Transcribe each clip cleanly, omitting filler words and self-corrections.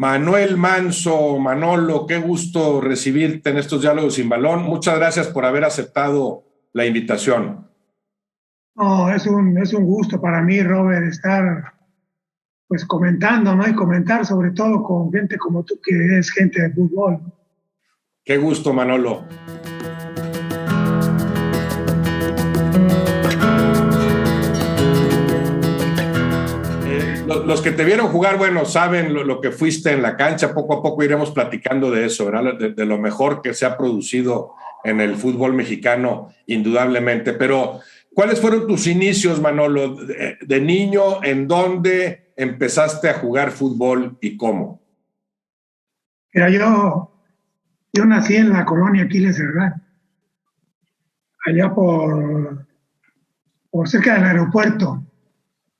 Manuel Manso, Manolo, qué gusto recibirte en estos Diálogos sin Balón. Muchas gracias por haber aceptado la invitación. No, es un gusto para mí, Robert, estar pues comentando, ¿no? Y comentar sobre todo con gente como tú, que es gente de fútbol. Qué gusto, Manolo. Los que te vieron jugar, bueno, saben lo que fuiste en la cancha. Poco a poco iremos platicando de eso, ¿verdad? De lo mejor que se ha producido en el fútbol mexicano, indudablemente. Pero, ¿cuáles fueron tus inicios, Manolo? De niño, ¿en dónde empezaste a jugar fútbol y cómo? Mira, yo nací en la colonia Aquiles Cerdán, allá por cerca del aeropuerto.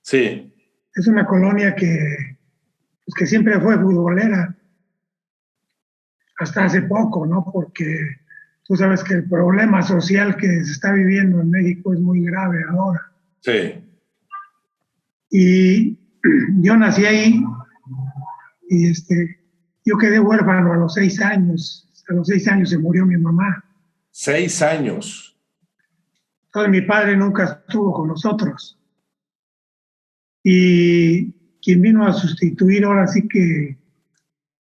Sí. Es una colonia pues, que siempre fue futbolera, hasta hace poco, ¿no? Porque tú sabes que el problema social que se está viviendo en México es muy grave ahora. Sí. Y yo nací ahí y yo quedé huérfano a los 6 años. A los 6 años se murió mi mamá. 6 años. Entonces mi padre nunca estuvo con nosotros. Y quien vino a sustituir ahora sí que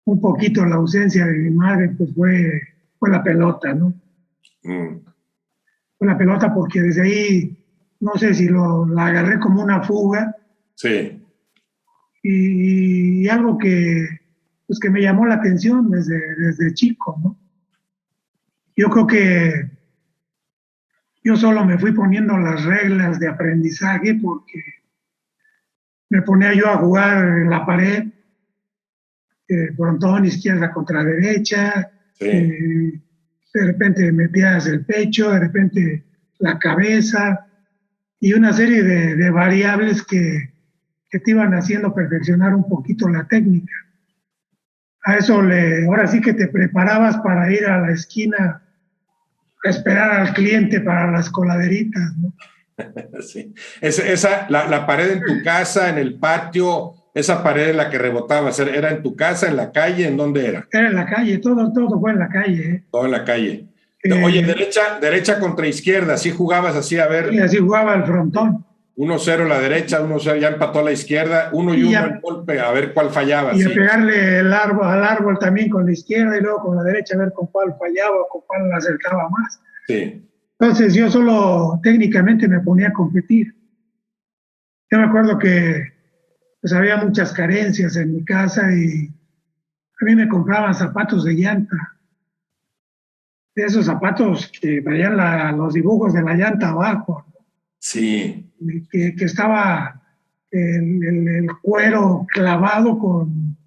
un poquito la ausencia de mi madre, pues fue la pelota, ¿no? Fue la pelota porque desde ahí, no sé si la agarré como una fuga. Sí. Y algo pues que me llamó la atención desde chico, ¿no? Yo creo que yo solo me fui poniendo las reglas de aprendizaje porque me ponía yo a jugar en la pared, frontón, izquierda contra derecha, Sí. De repente metías el pecho, de repente la cabeza, y una serie de variables que te iban haciendo perfeccionar un poquito la técnica. A eso ahora sí que te preparabas para ir a la esquina a esperar al cliente para las coladeritas, ¿no? Sí. La pared en tu casa, en el patio, esa pared en la que rebotabas, ¿era en tu casa, en la calle, en dónde era? Era en la calle, todo fue en la calle, ¿eh? Todo en la calle. Oye, derecha contra izquierda, ¿sí jugabas así? A ver. Y así jugaba el frontón. 1-0 la derecha, 1-0 ya empató a la izquierda, 1-1 el golpe, a ver cuál fallaba. Y sí. a pegarle al árbol también con la izquierda y luego con la derecha a ver con cuál fallaba o con cuál la acertaba más. Sí. Entonces yo solo técnicamente me ponía a competir. Yo me acuerdo que pues había muchas carencias en mi casa y a mí me compraban zapatos de llanta. De esos zapatos que traían los dibujos de la llanta abajo. Sí. Que estaba el cuero clavado con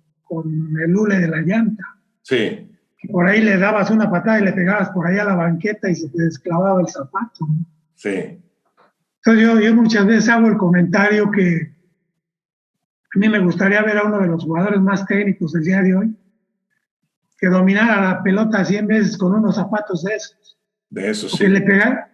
el hule de la llanta. Sí. Y por ahí le dabas una patada y le pegabas por ahí a la banqueta y se te desclavaba el zapato, ¿no? Sí. Entonces yo muchas veces hago el comentario que a mí me gustaría ver a uno de los jugadores más técnicos del día de hoy que dominara la pelota 100 veces con unos zapatos de esos. De eso, sí.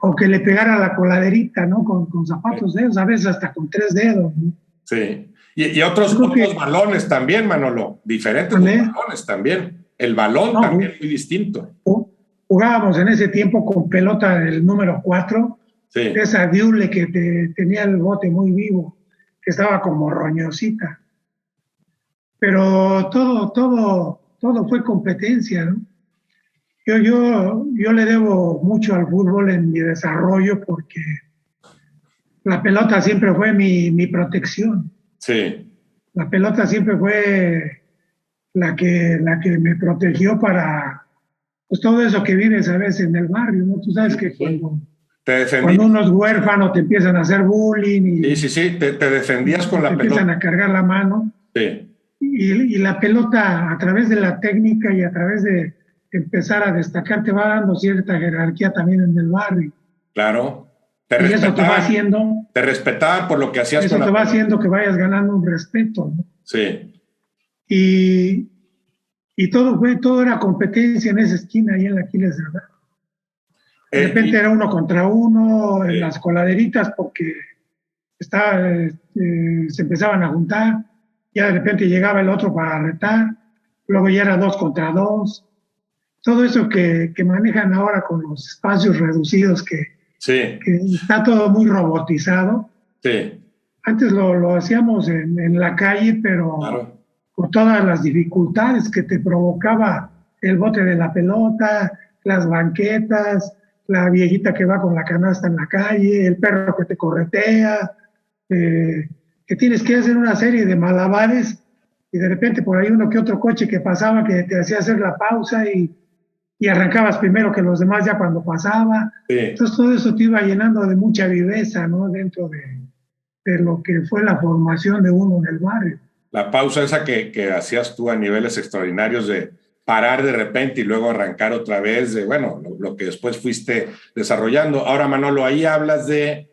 O que le pegara la coladerita, ¿no? Con zapatos de esos, a veces hasta con 3 dedos, ¿no? Sí. Y otros balones también, Manolo. Diferentes balones también. El balón también muy distinto. Jugábamos en ese tiempo con pelota del número 4, sí. Esa diule que tenía el bote muy vivo, que estaba como roñosita. Pero todo fue competencia, ¿no? Yo le debo mucho al fútbol en mi desarrollo porque la pelota siempre fue mi protección. Sí. La pelota siempre fue la que me protegió para pues todo eso que vives a veces en el barrio, ¿no? Tú sabes que cuando uno es huérfano te empiezan a hacer bullying y sí, te defendías con la pelota. Te empiezan a cargar la mano. Sí. Y la pelota, a través de la técnica y a través de empezar a destacar, te va dando cierta jerarquía también en el barrio. Claro. Y eso te va haciendo... Te respetaban por lo que hacías con la pelota. Eso te va haciendo que vayas ganando un respeto, ¿no? Sí. Y todo era competencia en esa esquina, ahí en la Aquiles Cerdán. De repente era 1 contra 1 en las coladeritas porque se empezaban a juntar, ya de repente llegaba el otro para retar, luego ya era 2 contra 2. Todo eso que manejan ahora con los espacios reducidos, Sí, que está todo muy robotizado. sí, Antes lo hacíamos en la calle, pero claro. por todas las dificultades que te provocaba el bote de la pelota, las banquetas, la viejita que va con la canasta en la calle, el perro que te corretea, que tienes que hacer una serie de malabares y de repente por ahí uno que otro coche que pasaba que te hacía hacer la pausa y arrancabas primero que los demás ya cuando pasaba. Sí. Entonces todo eso te iba llenando de mucha viveza, ¿no? Dentro de lo que fue la formación de uno en el barrio. La pausa esa que hacías tú a niveles extraordinarios de parar de repente y luego arrancar otra vez, de bueno, lo que después fuiste desarrollando. Ahora, Manolo, ahí hablas de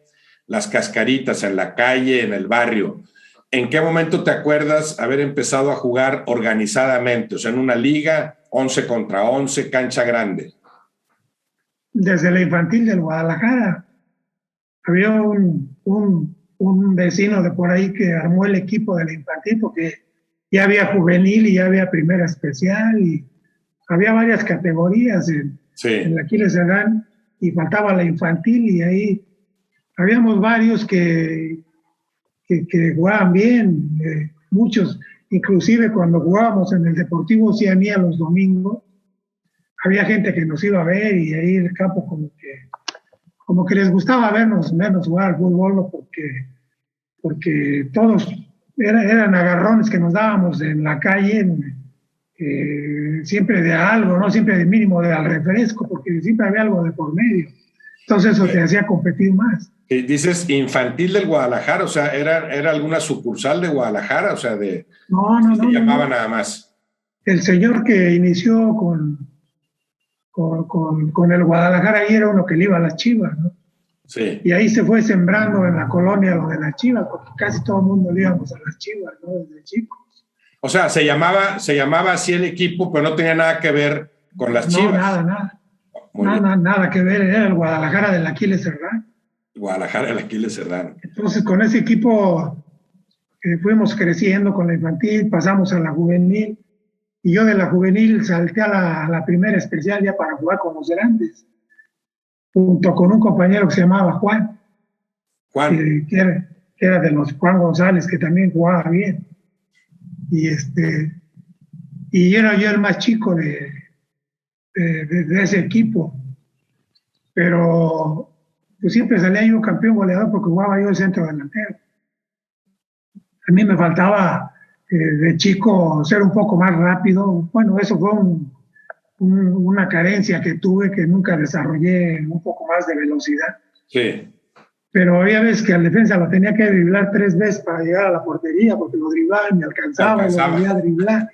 las cascaritas en la calle, en el barrio. ¿En qué momento te acuerdas haber empezado a jugar organizadamente? O sea, en una liga, 11 contra 11, cancha grande. Desde la infantil del Guadalajara. Había un vecino de por ahí que armó el equipo de la infantil porque ya había juvenil y ya había primera especial y había varias categorías en la Aquiles Cerdán y faltaba la infantil y ahí habíamos varios que jugaban bien, muchos, inclusive cuando jugábamos en el Deportivo Oceanía los domingos, había gente que nos iba a ver y ahí el campo como que les gustaba vernos menos jugar al fútbol, ¿no? Porque todos eran agarrones que nos dábamos en la calle, siempre de algo, ¿no? Siempre de mínimo de al refresco, porque siempre había algo de por medio. Entonces eso te hacía competir más. Y dices infantil del Guadalajara, o sea, ¿era alguna sucursal de Guadalajara? O sea, no, se llamaba nada más. El señor que inició con el Guadalajara ahí era uno que le iba a las Chivas, ¿no? Sí. Y ahí se fue sembrando en la colonia lo de las Chivas, porque casi todo el mundo le íbamos a las Chivas, ¿no? Desde chicos. O sea, se llamaba así el equipo, pero no tenía nada que ver con las Chivas. Nada que ver, era el Guadalajara del Aquiles Cerdán. Guadalajara del Aquiles Cerdán. Entonces, con ese equipo fuimos creciendo con la infantil, pasamos a la juvenil, y yo de la juvenil salté a la primera especial ya para jugar con los grandes, junto con un compañero que se llamaba Juan. Que era de los Juan González, que también jugaba bien. Y era yo el más chico de ese equipo. Pero pues siempre salía yo campeón goleador porque jugaba yo el centro delantero. A mí me faltaba de chico ser un poco más rápido. Bueno, eso fue una carencia que tuve, que nunca desarrollé un poco más de velocidad. Sí. Pero había veces que al defensa lo tenía que driblar 3 veces para llegar a la portería, porque lo driblaba y me alcanzaba, lo volvía a driblar.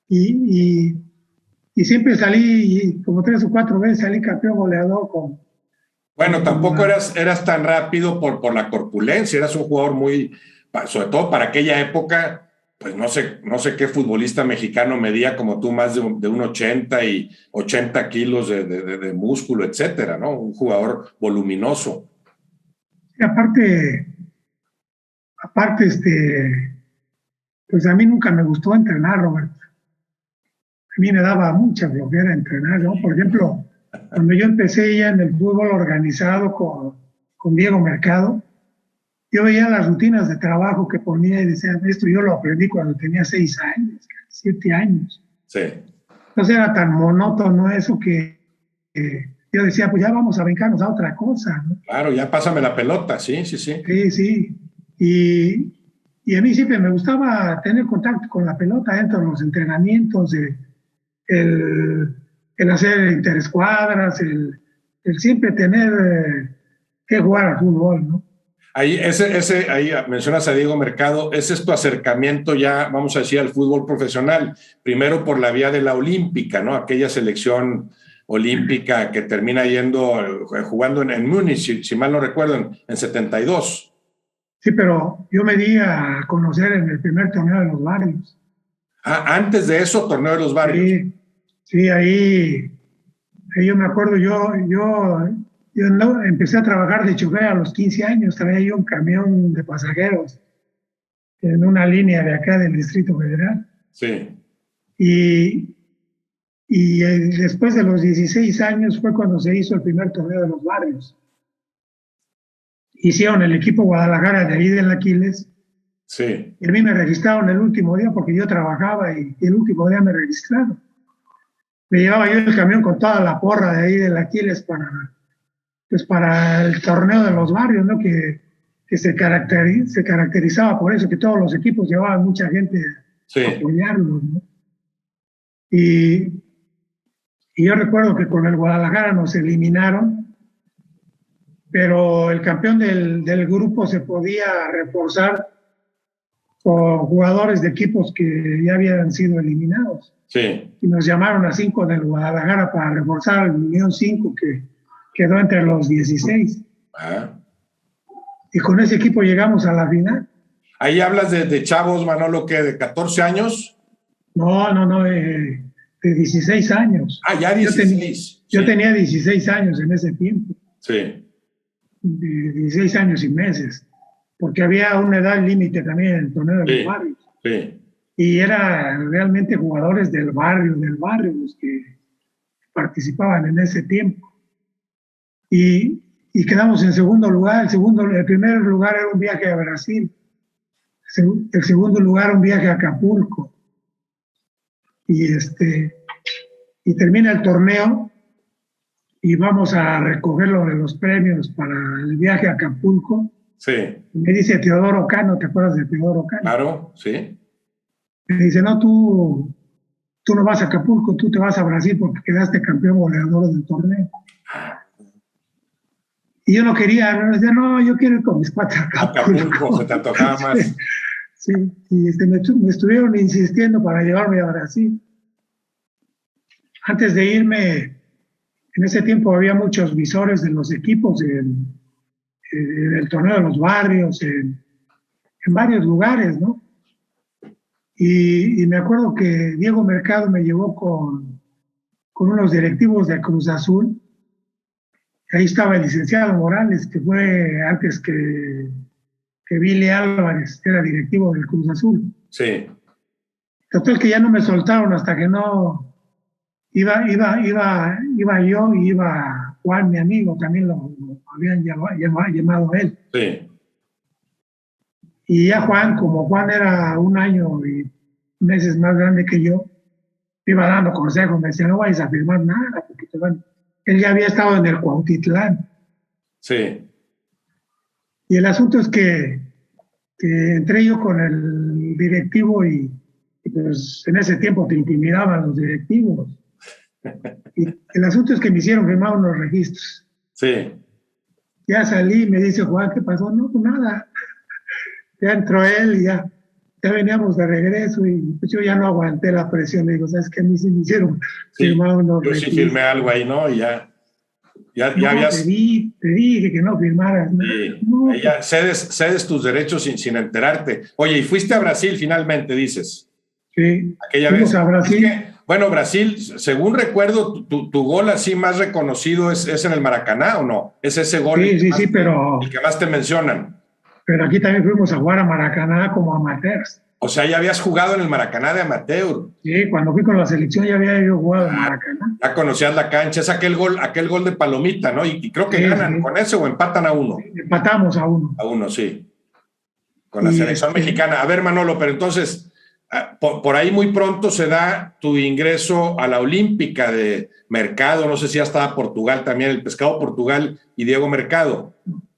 Y siempre salí, como 3 o 4 veces salí campeón goleador con... Bueno, tampoco eras tan rápido por la corpulencia, eras un jugador muy, sobre todo para aquella época, pues no sé qué futbolista mexicano medía como tú más de un 80 y 80 kilos de músculo, etcétera, ¿no? Un jugador voluminoso. Y aparte, pues a mí nunca me gustó entrenar, Roberto. A mí me daba mucha flojera entrenar, ¿no? Por ejemplo, cuando yo empecé ya en el fútbol organizado con Diego Mercado, yo veía las rutinas de trabajo que ponía y decía, esto yo lo aprendí cuando tenía 6 años, 7 años. Sí. Entonces era tan monótono eso que yo decía, pues ya vamos a brincarnos a otra cosa, ¿no? Claro, ya pásame la pelota, sí. Sí. Y a mí siempre me gustaba tener contacto con la pelota dentro de los entrenamientos, el hacer interescuadras, el siempre tener que jugar al fútbol, ¿no? Ahí mencionas a Diego Mercado, ese es tu acercamiento ya, vamos a decir, al fútbol profesional, primero por la vía de la olímpica, ¿no? Aquella selección olímpica que termina jugando en Múnich, si mal no recuerdo, en 72. Sí, pero yo me di a conocer en el primer torneo de los barrios. Ah, antes de eso, torneo de los barrios. Sí, ahí yo me acuerdo, yo empecé a trabajar de chofer a los 15 años, traía yo un camión de pasajeros en una línea de acá del Distrito Federal. Sí. Y, después de los 16 años fue cuando se hizo el primer torneo de los barrios. Hicieron el equipo Guadalajara de ahí del Aquiles. Sí. Y a mí me registraron el último día porque yo trabajaba y el último día me registraron. Me llevaba yo el camión con toda la porra de ahí del Aquiles para el torneo de los barrios, ¿no? Que se caracterizaba por eso, que todos los equipos llevaban mucha gente a apoyarlos, ¿no? Y yo recuerdo que con el Guadalajara nos eliminaron, pero el campeón del grupo se podía reforzar con jugadores de equipos que ya habían sido eliminados. Sí. Y nos llamaron a 5 del Guadalajara para reforzar al Unión 5, que quedó entre los 16. Y con ese equipo llegamos a la final. Ahí hablas de chavos, Manolo, ¿qué? ¿De 14 años? No, de 16 años. Ya 16. Yo tenía 16 años en ese tiempo. Sí. 16 años y meses. Porque había una edad límite también en el torneo de los barrios. Sí. Y eran realmente jugadores del barrio los que participaban en ese tiempo. Y quedamos en segundo lugar. El primer lugar era un viaje a Brasil. El segundo lugar un viaje a Acapulco. Y termina el torneo y vamos a recoger lo de los premios para el viaje a Acapulco. Sí. Me dice Teodoro Cano, ¿te acuerdas de Teodoro Cano? Claro, sí. Me dice, no, tú no vas a Acapulco, tú te vas a Brasil porque quedaste campeón goleador del torneo. Y yo no quería, no, yo quiero ir con mis cuates a Acapulco, se te antojaba más. Sí, y me estuvieron insistiendo para llevarme a Brasil. Antes de irme, en ese tiempo había muchos visores de los equipos en el torneo de los barrios, en varios lugares, ¿no? Y me acuerdo que Diego Mercado me llevó con unos directivos de Cruz Azul. Ahí estaba el licenciado Morales, que fue antes que Billy Álvarez, que era directivo del Cruz Azul. Sí. Total que ya no me soltaron hasta que no iba yo y iba Juan, mi amigo, también lo habían llamado a él. Sí. Y ya Juan era 1 año y meses más grande que yo, iba dando consejos, me decía, no vayas a firmar nada, porque él ya había estado en el Cuautitlán. Sí. Y el asunto es que entré yo con el directivo y pues en ese tiempo te intimidaban los directivos. Y el asunto es que me hicieron firmar unos registros. Sí. Ya salí y me dice, Juan, ¿qué pasó? No, pues nada. Ya entró él y ya veníamos de regreso y pues yo ya no aguanté la presión. Le digo, ¿sabes qué? A mí sí me hicieron firmar unos registros. Yo sí firmé algo ahí, ¿no? Y ya habías... Te dije que no firmaras. Sí. No. Ya cedes tus derechos sin enterarte. Oye, y fuiste a Brasil finalmente, dices. Sí. Aquella Fuimos vez. a Brasil. Bueno, Brasil, según recuerdo, tu gol así más reconocido es en el Maracaná, ¿o no? Es ese gol pero el que más te mencionan. Pero aquí también fuimos a jugar a Maracaná como amateurs. O sea, ya habías jugado en el Maracaná de amateur. Sí, cuando fui con la selección ya había yo jugado en Maracaná. Ya conocías la cancha, es aquel gol de Palomita, ¿no? Y creo que ganan con ese o empatan a 1. Sí, empatamos a 1. A 1, sí. Con la selección mexicana. A ver, Manolo, pero entonces, por ahí muy pronto se da tu ingreso a la Olímpica de Mercado, no sé si ya estaba Portugal también, el Pescado Portugal y Diego Mercado.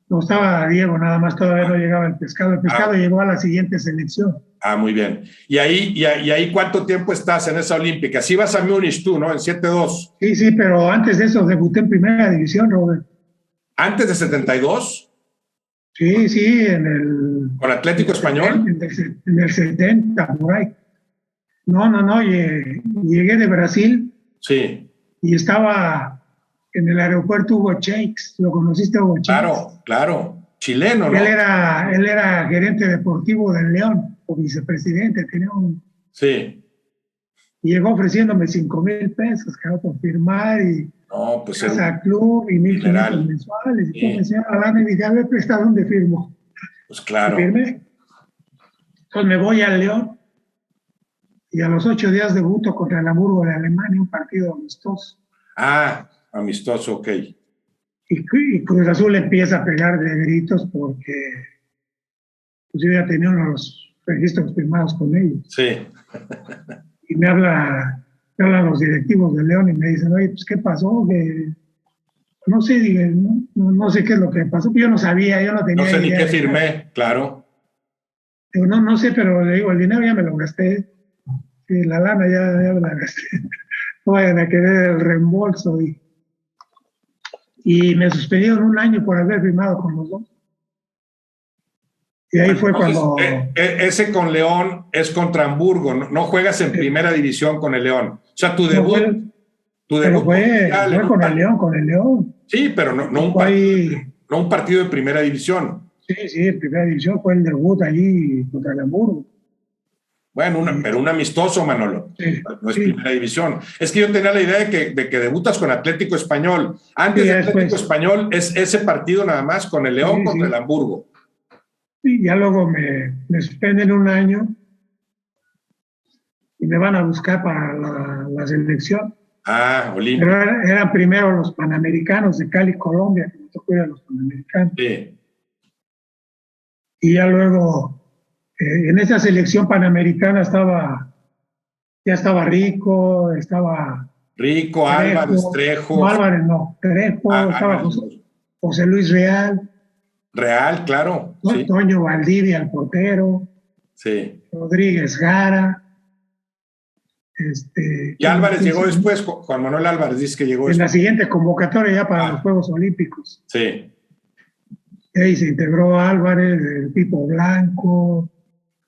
No estaba Diego, nada más, todavía no llegaba el Pescado. El Pescado llegó a la siguiente selección. Muy bien. ¿Y ahí cuánto tiempo estás en esa Olímpica? Sí vas a Múnich tú, ¿no? En 7-2. Sí, pero antes de eso debuté en primera división, Robert. ¿Antes de 72? Sí, ¿Con Atlético Español? En el 70, por ahí. No, llegué de Brasil. Sí. Y estaba en el aeropuerto Hugo Cheix. ¿Lo conociste, Hugo Cheix? Claro. Chileno, ¿no? Él era gerente deportivo del León, o vicepresidente, tenía un... Sí. Y llegó ofreciéndome 5,000 pesos, claro, por firmar, y no, pues casa club, y 1,500 mensuales, y todo. Me decía, y ya me prestaron donde firmo. Pues claro. Y firmé. Entonces me voy al León, y a los 8 días debuto contra el Hamburgo de Alemania, un partido amistoso. Ah, amistoso, ok. Y Cruz Azul empieza a pegar de gritos porque pues, yo ya tenía unos registros firmados con ellos. Sí. Y me hablan los directivos de León y me dicen, oye, pues, ¿qué pasó? Que no sé, no sé qué es lo que pasó, yo no sabía, yo no tenía No sé idea ni qué firmé, claro. Digo, no sé, pero le digo, el dinero ya me lo gasté, sí, la lana ya me la gasté, no vayan a querer el reembolso. Y me suspendieron un año por haber firmado con los dos. Y ahí Bueno, fue entonces, cuando... ese con León es contra Hamburgo, no juegas en primera división con el León. O sea, tu No debut, fue, tu pero debut oficial en fue un con el partido. León, con el León. Sí, pero no un Fue partido, ahí, no un partido de primera división. sí, en primera división fue el debut allí contra el Hamburgo. Bueno, Y, pero un amistoso, Manolo. sí, No es sí, primera división. Es que yo tenía la idea de que debutas con Atlético Español. sí, Antes de ya Atlético después, Español es ese partido nada más con el León sí, contra el sí. Hamburgo. Y ya luego me suspenden un año y me van a buscar para la selección. Ah, Pero Olímpico. eran primero los Panamericanos de Cali, Colombia, que me tocó ir a los Panamericanos. Sí. Y ya luego, en esa selección panamericana ya estaba Rico, estaba Rico, Álvarez, Trejo, no Trejos. Álvarez, no, Trejo, estaba Álvarez, José Luis Real, Real, claro. Sí, Toño Valdivia, el portero, sí. Rodríguez Gara, Y Álvarez ¿quién llegó se- después, Juan Manuel Álvarez dice que llegó en la después. siguiente convocatoria ya para los Ah, Juegos Olímpicos. sí. Y ahí se integró Álvarez, el Pipo Blanco,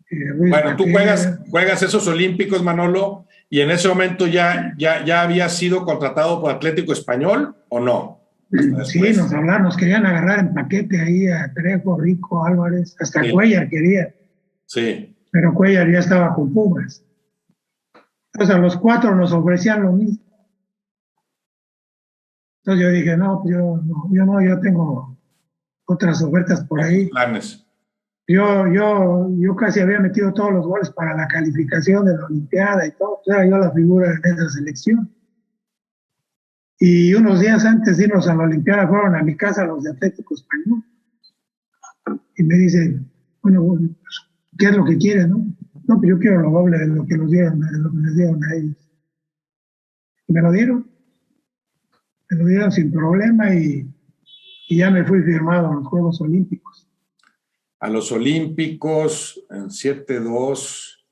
Luis Bueno, tú juegas, Vaquera. juegas esos Olímpicos, Manolo, y en ese momento ya habías sido contratado por Atlético Español o no, hasta Sí, después. nos querían agarrar en paquete ahí a Trejo, Rico, Álvarez, hasta Sí, Cuellar quería, sí. pero Cuellar ya estaba con Pumas. Entonces a los cuatro nos ofrecían lo mismo. Entonces yo dije, no, pues yo tengo otras ofertas por Otros ahí. planes. Yo casi había metido todos los goles para la calificación de la Olimpiada y todo, era yo la figura en esa selección. Y unos días antes de irnos a la Olimpiada fueron a mi casa los de Atlético Español y me dicen, bueno, pues, ¿qué es lo que quieren, no? No, pero yo quiero lo doble de lo que de lo que les dieron a ellos. Y me lo dieron sin problema y ya me fui firmado a los Juegos Olímpicos. A los Olímpicos, en 7-2,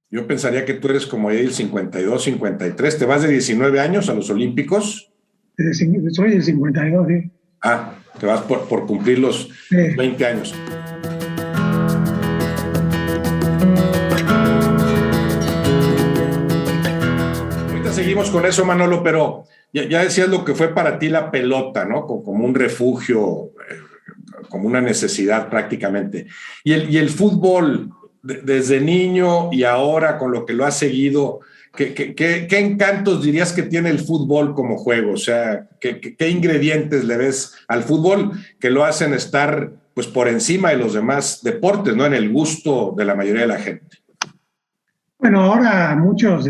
yo pensaría que tú eres como ahí el 52, 53. ¿Te vas de 19 años a los Olímpicos? Soy del 52, ¿sí? Ah, te vas por cumplir los 20 años. Ahorita seguimos con eso, Manolo, pero ya decías lo que fue para ti la pelota, ¿no? Como un refugio, como una necesidad prácticamente. Y el fútbol, desde niño y ahora con lo que lo has seguido, ¿qué encantos dirías que tiene el fútbol como juego? O sea, ¿qué ingredientes le ves al fútbol que lo hacen estar pues por encima de los demás deportes, ¿no? En el gusto de la mayoría de la gente. Bueno, ahora muchos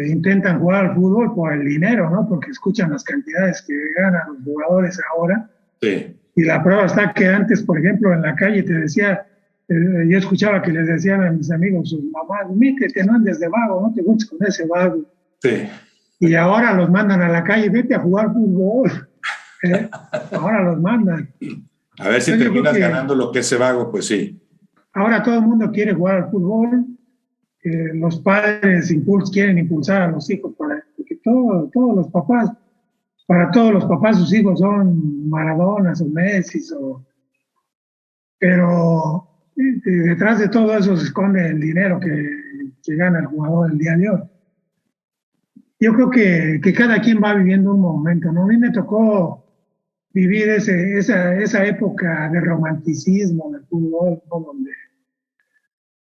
intentan jugar al fútbol por el dinero, ¿no? Porque escuchan las cantidades que ganan los jugadores ahora. Sí. Y la prueba está que antes, por ejemplo, en la calle te decía, yo escuchaba que les decían a mis amigos, sus mamás, métete, no andes de vago, no te juntes con ese vago. Sí. Y ahora los mandan a la calle, vete a jugar fútbol. Ahora los mandan. A ver si terminas ganando lo que es ese vago, pues sí. Ahora todo el mundo quiere jugar al fútbol. Los padres quieren impulsar a los hijos porque todos los papás, para todos los papás sus hijos son Maradonas o Messi, pero detrás de todo eso se esconde el dinero que gana el jugador el día de hoy. Yo creo que cada quien va viviendo un momento, ¿no? A mí me tocó vivir esa época de romanticismo del fútbol, ¿no?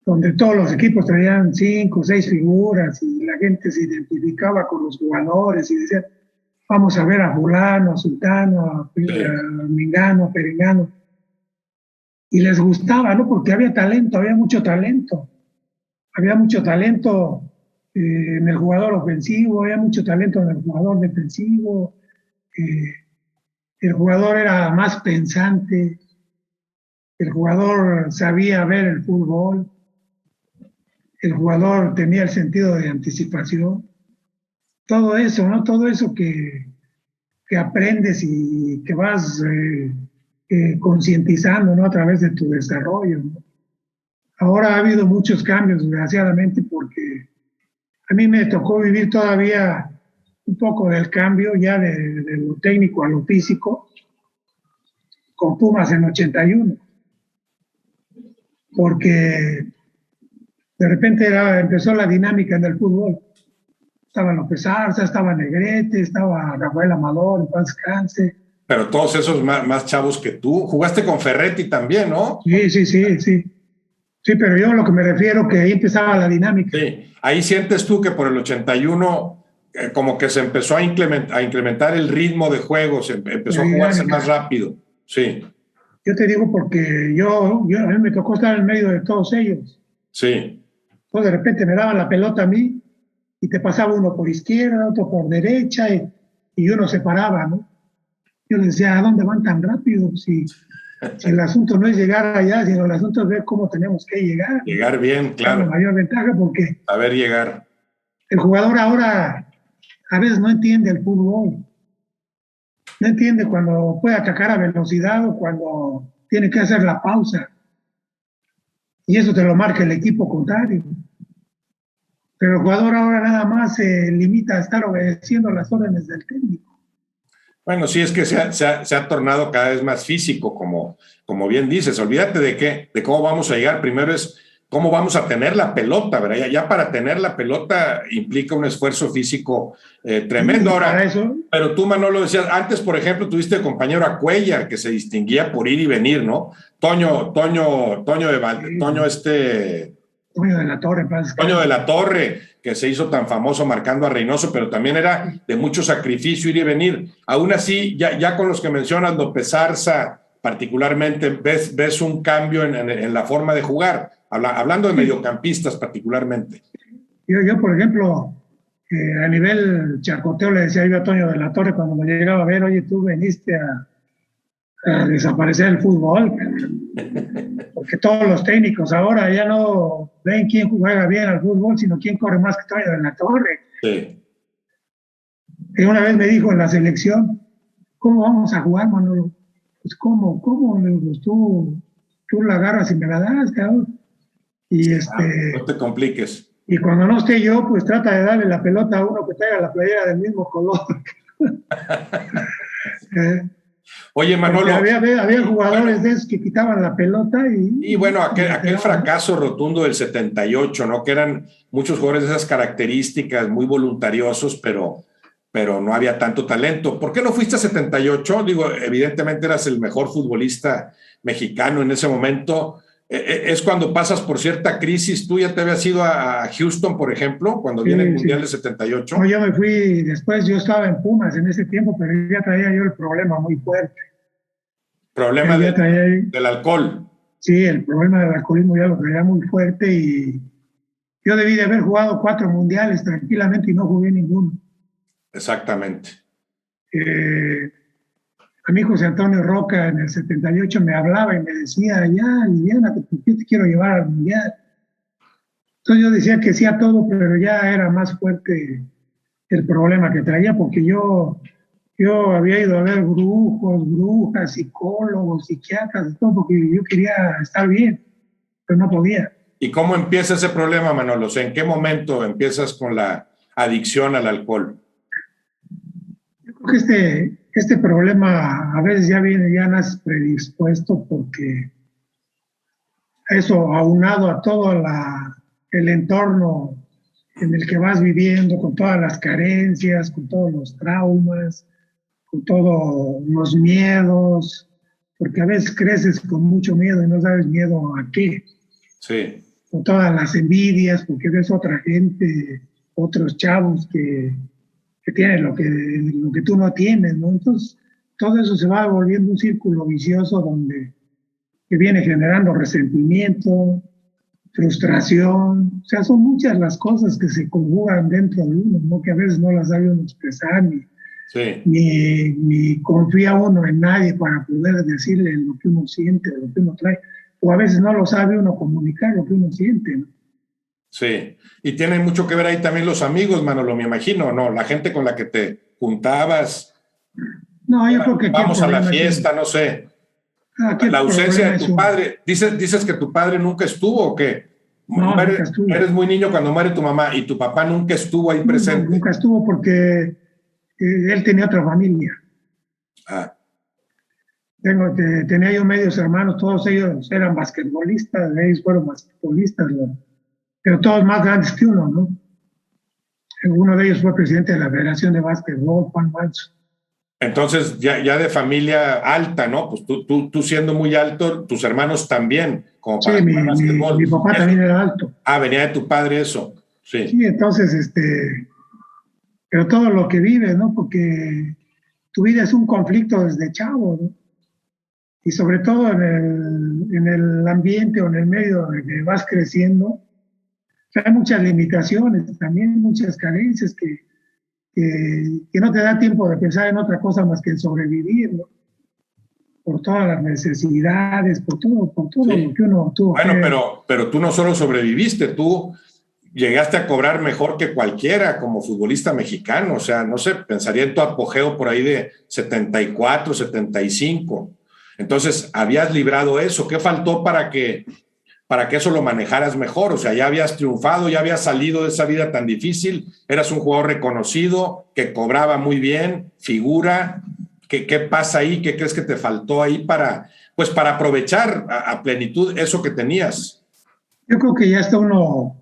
Donde todos los equipos traían 5 o 6 figuras y la gente se identificaba con los jugadores y decía, vamos a ver a fulano, a sultano, a mingano, a perengano. y les gustaba, ¿no? Porque había talento, había mucho talento en el jugador ofensivo, había mucho talento en el jugador defensivo, eh, el jugador era más pensante, el jugador sabía ver el fútbol, el jugador tenía el sentido de anticipación, todo eso, ¿no? Todo eso que aprendes y que vas concientizando, ¿no? A través de tu desarrollo, ¿no? Ahora ha habido muchos cambios, desgraciadamente, porque a mí me tocó vivir todavía un poco del cambio ya de lo técnico a lo físico con Pumas en 81, porque de repente empezó la dinámica en el fútbol. Estaba López Arza, estaba Negrete, estaba Rafael Amador, en paz descanse. Pero todos esos más chavos que tú. Jugaste con Ferretti también, ¿no? Sí. Sí, pero yo a lo que me refiero que ahí empezaba la dinámica. Sí, ahí sientes tú que por el 81 como que se empezó a incrementar el ritmo de juego, se empezó a jugarse más rápido. Sí. Yo te digo porque a mí me tocó estar en medio de todos ellos. Sí. Entonces de repente me daban la pelota a mí y te pasaba uno por izquierda, otro por derecha y uno se paraba, ¿no? Yo les decía, ¿a dónde van tan rápido? Si el asunto no es llegar allá, sino el asunto es ver cómo tenemos que llegar. Llegar bien, claro. La mayor ventaja porque saber llegar. El jugador ahora a veces no entiende el fútbol. No entiende cuando puede atacar a velocidad o cuando tiene que hacer la pausa. Y eso te lo marca el equipo contrario. Pero el jugador ahora nada más se limita a estar obedeciendo las órdenes del técnico. Bueno, sí, es que se ha tornado cada vez más físico, como bien dices. Olvídate de cómo vamos a llegar. Primero es cómo vamos a tener la pelota, ¿verdad? Ya para tener la pelota implica un esfuerzo físico tremendo. Ahora, pero tú, Manolo, decías, antes, por ejemplo, tuviste el compañero a Cuellar, que se distinguía por ir y venir, ¿no? Toño de la Torre, que se hizo tan famoso marcando a Reynoso, pero también era de mucho sacrificio ir y venir. Aún así, ya con los que mencionas, López Arza, particularmente, ves un cambio en la forma de jugar, hablando de mediocampistas particularmente. Yo por ejemplo, a nivel chacoteo le decía yo a Toño de la Torre cuando me llegaba a ver, oye, tú veniste a desaparecer el fútbol, porque todos los técnicos ahora ya no ven quién juega bien al fútbol, sino quién corre más que Toño de la Torre. Sí. Y una vez me dijo en la selección, ¿cómo vamos a jugar, Manolo? Pues ¿cómo? Pues tú la agarras y me la das, cabrón. Y no te compliques. Y cuando no esté yo, pues trata de darle la pelota a uno que traiga la playera del mismo color. Oye, Manolo. Había jugadores de esos que quitaban la pelota y bueno, aquel fracaso rotundo del 78, ¿no? Que eran muchos jugadores de esas características, muy voluntariosos, pero no había tanto talento. ¿Por qué no fuiste a 78? Digo, evidentemente eras el mejor futbolista mexicano en ese momento. Es cuando pasas por cierta crisis. ¿Tú ya te habías ido a Houston, por ejemplo, cuando viene el Mundial de 78? No, yo me fui después, yo estaba en Pumas en ese tiempo, pero ya traía yo el problema muy fuerte. ¿Problema del alcohol? Sí, el problema del alcoholismo ya lo traía muy fuerte y yo debí de haber jugado 4 mundiales tranquilamente y no jugué ninguno. Exactamente. A mí José Antonio Roca en el 78 me hablaba y me decía, ya, aliviánate, porque te quiero llevar al mundial. Entonces yo decía que sí a todo, pero ya era más fuerte el problema que traía, porque yo había ido a ver brujos, brujas, psicólogos, psiquiatras, todo, porque yo quería estar bien, pero no podía. ¿Y cómo empieza ese problema, Manolo? O sea, ¿en qué momento empiezas con la adicción al alcohol? Yo creo que este problema a veces ya viene ya más predispuesto porque eso aunado a todo el entorno en el que vas viviendo, con todas las carencias, con todos los traumas, con todos los miedos, porque a veces creces con mucho miedo y no sabes miedo a qué. Sí. Con todas las envidias, porque ves otra gente, otros chavos que tienen lo que tú no tienes, ¿no? Entonces, todo eso se va volviendo un círculo vicioso donde que viene generando resentimiento, frustración. O sea, son muchas las cosas que se conjugan dentro de uno, ¿no? Que a veces no las sabe uno expresar, Sí. ni confía uno en nadie para poder decirle lo que uno siente, lo que uno trae. O a veces no lo sabe uno comunicar lo que uno siente, ¿no? Sí, y tiene mucho que ver ahí también los amigos, Manolo, me imagino, ¿no? La gente con la que te juntabas, No, yo creo que aquí el vamos a la problema fiesta, no sé, aquí el la ausencia problema de es tu uno. padre. ¿Dices que tu padre nunca estuvo o qué? No, nunca estuvo. Eres muy niño cuando muere tu mamá y tu papá nunca estuvo ahí No, no, presente. nunca estuvo porque él tenía otra familia. Ah, Tenía yo medios hermanos, todos ellos eran basquetbolistas, ellos fueron basquetbolistas, ¿no? Pero todos más grandes que uno, ¿no? Uno de ellos fue presidente de la Federación de Básquetbol, Juan Manso. entonces ya de familia alta, ¿no? Pues tú siendo muy alto, tus hermanos también, como Sí, para jugar mi básquetbol. papá Eso, también era alto. venía de tu padre eso, sí, Sí, entonces, pero todo lo que vives, ¿no? Porque tu vida es un conflicto desde chavo, ¿no? Y sobre todo en el ambiente o en el medio en el que vas creciendo, hay muchas limitaciones, también muchas carencias que no te da tiempo de pensar en otra cosa más que en sobrevivir, ¿no? Por todas las necesidades, por todo lo sí. que uno tuvo Bueno, que... pero tú no solo sobreviviste, tú llegaste a cobrar mejor que cualquiera como futbolista mexicano. O sea, no sé, pensaría en tu apogeo por ahí de 74, 75. Entonces, habías librado eso. ¿Qué faltó para que eso lo manejaras mejor? O sea, ya habías triunfado, ya habías salido de esa vida tan difícil, eras un jugador reconocido, que cobraba muy bien, figura. ¿Qué pasa ahí? ¿Qué crees que te faltó ahí pues para aprovechar a plenitud eso que tenías? Yo creo que ya está uno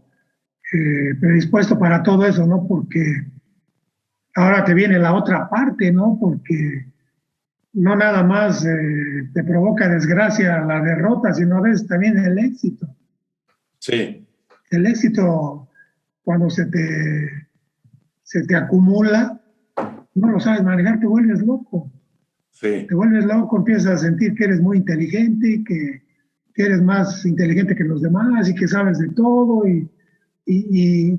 predispuesto para todo eso, ¿no? Porque ahora te viene la otra parte, ¿no? Porque no nada más te provoca desgracia la derrota, sino a veces también el éxito. Sí, El éxito, cuando se te acumula, no lo sabes manejar, te vuelves loco. sí, Te vuelves loco, empiezas a sentir que eres muy inteligente, que eres más inteligente que los demás y que sabes de todo y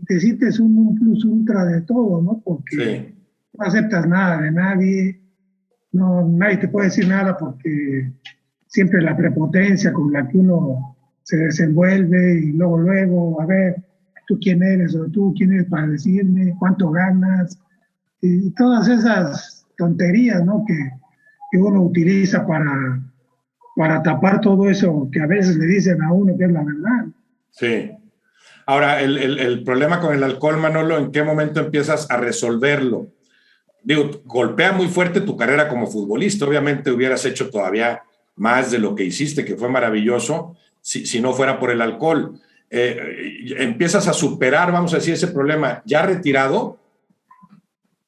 te sientes un plus ultra de todo, ¿no? Porque sí, no aceptas nada de nadie, no, nadie te puede decir nada porque siempre la prepotencia con la que uno se desenvuelve y luego, a ver, tú quién eres o tú quién eres para decirme cuánto ganas y todas esas tonterías, ¿no? Que uno utiliza para tapar todo eso que a veces le dicen a uno que es la verdad. sí. Ahora, el problema con el alcohol, Manolo, ¿en qué momento empiezas a resolverlo? Digo, golpea muy fuerte tu carrera como futbolista. Obviamente hubieras hecho todavía más de lo que hiciste, que fue maravilloso, si no fuera por el alcohol. Empiezas a superar, vamos a decir, ese problema. ¿Ya retirado?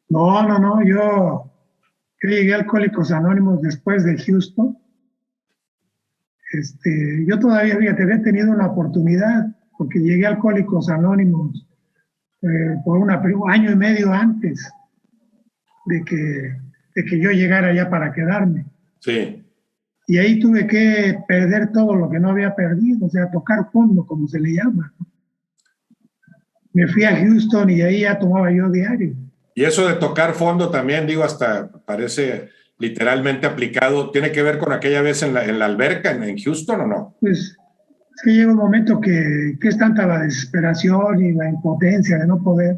No, yo llegué a Alcohólicos Anónimos después de Houston. Yo todavía, fíjate, había tenido una oportunidad porque llegué a Alcohólicos Anónimos por un año y medio antes de que, de que yo llegara allá para quedarme. Sí, Y ahí tuve que perder todo lo que no había perdido, o sea, tocar fondo, como se le llama. Me fui a Houston y ahí ya tomaba yo diario. y eso de tocar fondo también, digo, hasta parece literalmente aplicado. ¿Tiene que ver con aquella vez en la alberca en Houston o no? Pues es que llega un momento que es tanta la desesperación y la impotencia de no poder,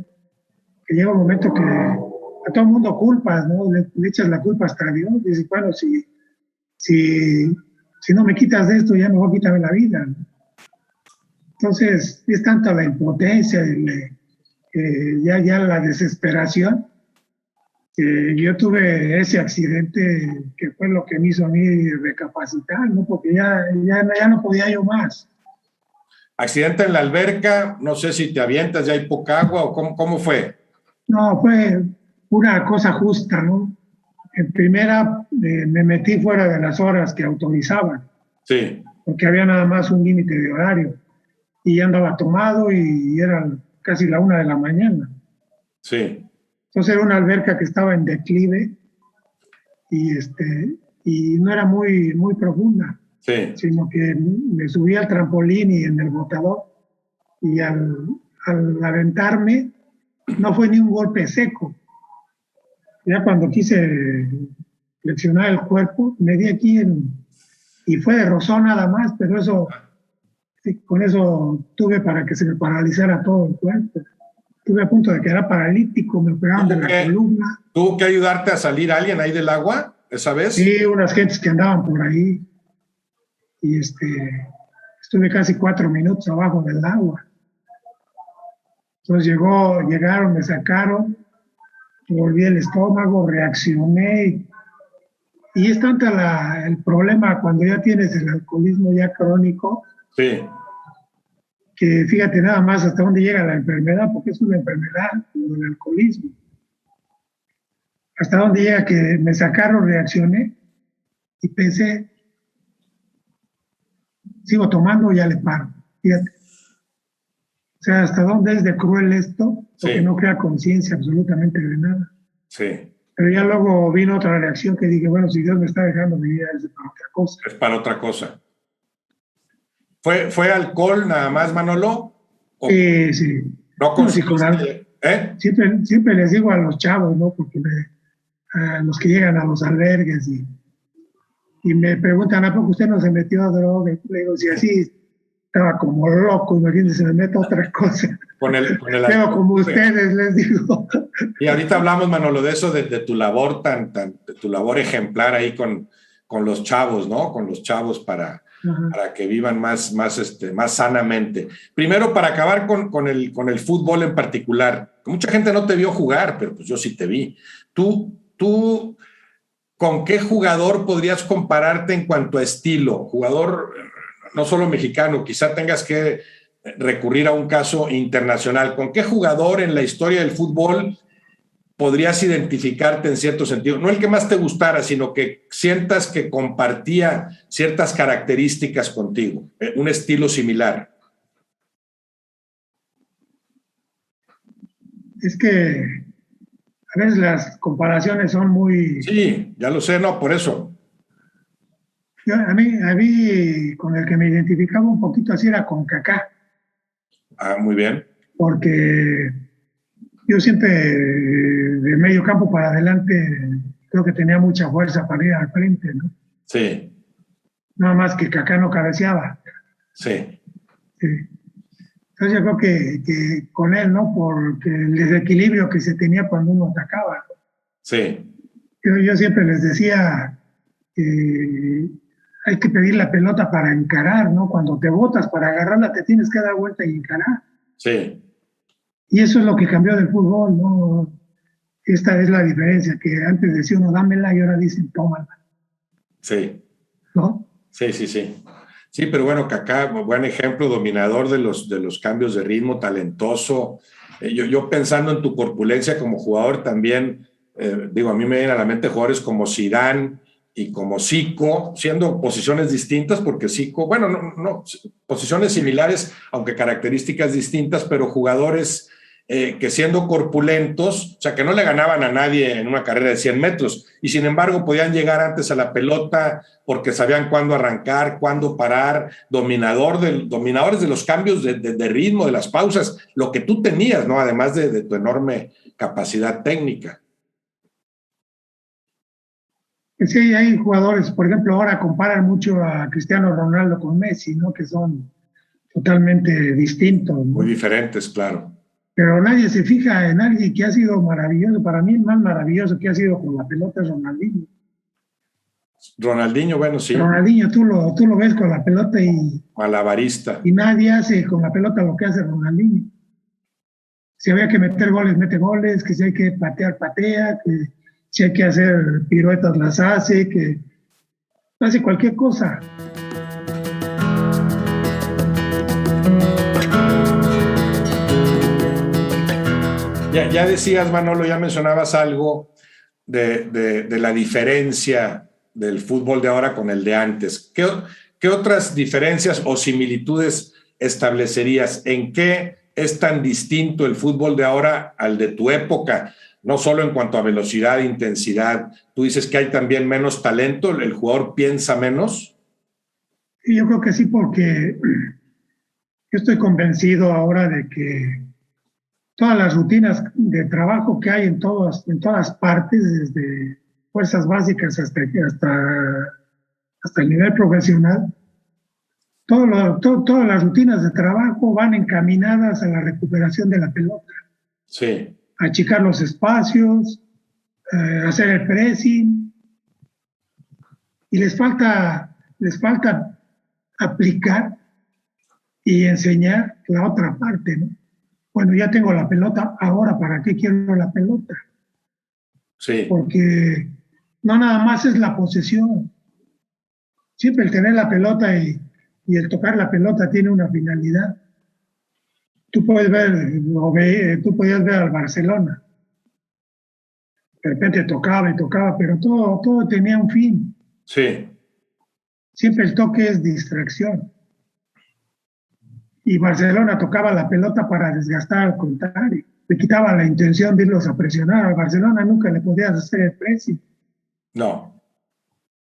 que llega un momento que a todo el mundo culpas, ¿no? Le echas la culpa hasta a Dios. Dices, bueno, si, si no me quitas de esto, ya mejor quítame la vida, ¿no? Entonces, es tanta la impotencia, ya la desesperación, que yo tuve ese accidente que fue lo que me hizo a mí recapacitar, ¿no? Porque ya no podía yo más. Accidente en la alberca, no sé si te avientas, ya hay poca agua o cómo fue. No, fue una cosa justa, ¿no? En primera, me metí fuera de las horas que autorizaban, Sí, porque había nada más un límite de horario. Y ya andaba tomado y era casi la 1 de la mañana. sí, Entonces era una alberca que estaba en declive y, y no era muy profunda. Sí. sino que me subí al trampolín y en el botador, y al aventarme no fue ni un golpe seco. Ya cuando quise flexionar el cuerpo, me di aquí y fue de rozón nada más, pero eso, sí, con eso tuve para que se me paralizara todo el cuerpo. Estuve a punto de quedar paralítico, me operaron de la columna. ¿Tuvo que ayudarte a salir alguien ahí del agua esa vez? Sí, unas gentes que andaban por ahí. Y estuve casi 4 minutos abajo del agua. Entonces llegaron, me sacaron, volví el estómago, reaccioné. Y es tanta el problema cuando ya tienes el alcoholismo ya crónico, sí, que fíjate nada más hasta dónde llega la enfermedad, porque es una enfermedad como el alcoholismo. Hasta dónde llega que me sacaron, reaccioné y pensé, sigo tomando, ya le paro. Fíjate. O sea, hasta dónde es de cruel esto, porque no crea conciencia absolutamente de nada. Sí. Pero ya luego vino otra reacción que dije, bueno, si Dios me está dejando mi vida, es para otra cosa. Es para otra cosa. ¿Fue alcohol nada más, Manolo? Sí. No consiste, siempre les digo a los chavos, ¿no? Porque a los que llegan a los albergues y me preguntan, ¿a poco usted no se metió a droga? Le digo, si así estaba como loco, imagínense, se me meto a otra cosa. Con el pero como ustedes, les digo. Y ahorita hablamos, Manolo, de eso, de tu labor de tu labor ejemplar ahí con los chavos, ¿no? Con los chavos para que vivan más sanamente. Primero, para acabar con el fútbol en particular. Mucha gente no te vio jugar, pero pues yo sí te vi. ¿Tú con qué jugador podrías compararte en cuanto a estilo? Jugador no solo mexicano, quizá tengas que recurrir a un caso internacional. ¿Con qué jugador en la historia del fútbol podrías identificarte en cierto sentido? No el que más te gustara, sino que sientas que compartía ciertas características contigo, un estilo similar. Es que a veces las comparaciones son muy... Sí, ya lo sé, no, por eso. A mí con el que me identificaba un poquito así era con Kaká. Ah, muy bien. Porque yo siempre de medio campo para adelante creo que tenía mucha fuerza para ir al frente, ¿no? Sí. Nada más que Kaká no cabeceaba. Sí. Entonces yo creo que con él, ¿no? Porque el desequilibrio que se tenía cuando uno atacaba. Sí. Yo siempre les decía que hay que pedir la pelota para encarar, ¿no? Cuando te botas para agarrarla te tienes que dar vuelta y encarar. Sí. Y eso es lo que cambió del fútbol, ¿no? Esta es la diferencia, que antes decía uno dámela y ahora dicen tómala. Sí. ¿No? Sí. Sí, pero bueno, Kaká, buen ejemplo, dominador de los cambios de ritmo, talentoso. Yo pensando en tu corpulencia como jugador también, a mí me vienen a la mente jugadores como Zidane y como Zico, siendo posiciones distintas, porque Zico, no, posiciones similares, aunque características distintas, pero jugadores que siendo corpulentos, o sea, que no le ganaban a nadie en una carrera de 100 metros, y sin embargo podían llegar antes a la pelota porque sabían cuándo arrancar, cuándo parar, dominadores de los cambios de ritmo, de las pausas, lo que tú tenías, ¿no? Además de tu enorme capacidad técnica. Sí, hay jugadores, por ejemplo, ahora comparan mucho a Cristiano Ronaldo con Messi, ¿no? Que son totalmente distintos, ¿no? Muy diferentes, claro. Pero nadie se fija en alguien que ha sido maravilloso. Para mí el más maravilloso que ha sido con la pelota es Ronaldinho. Ronaldinho, bueno, sí. Ronaldinho, tú lo ves con la pelota y... Malabarista. Y nadie hace con la pelota lo que hace Ronaldinho. Si había que meter goles, mete goles, que si hay que patear, patea, que si hay que hacer piruetas, las hace, que hace cualquier cosa. Ya decías, Manolo, ya mencionabas algo de la diferencia del fútbol de ahora con el de antes. ¿Qué otras diferencias o similitudes establecerías? ¿En qué es tan distinto el fútbol de ahora al de tu época? No solo en cuanto a velocidad e intensidad. Tú dices que hay también menos talento, el jugador piensa menos. Y yo creo que sí, porque yo estoy convencido ahora de que todas las rutinas de trabajo que hay en todas partes, desde fuerzas básicas hasta el nivel profesional, todas las rutinas de trabajo van encaminadas a la recuperación de la pelota, Sí, a achicar los espacios, hacer el pressing, y les falta aplicar y enseñar la otra parte, ¿no? Bueno, ya tengo la pelota, ahora ¿para qué quiero la pelota? sí. Porque no nada más es la posesión. Siempre el tener la pelota y el tocar la pelota tiene una finalidad. Tú puedes tú podías ver al Barcelona. De repente tocaba y tocaba, pero todo tenía un fin. Sí, Siempre el toque es distracción. Y Barcelona tocaba la pelota para desgastar al contrario. Le quitaba la intención de irlos a presionar. Al Barcelona nunca le podías hacer el pressing. no. No,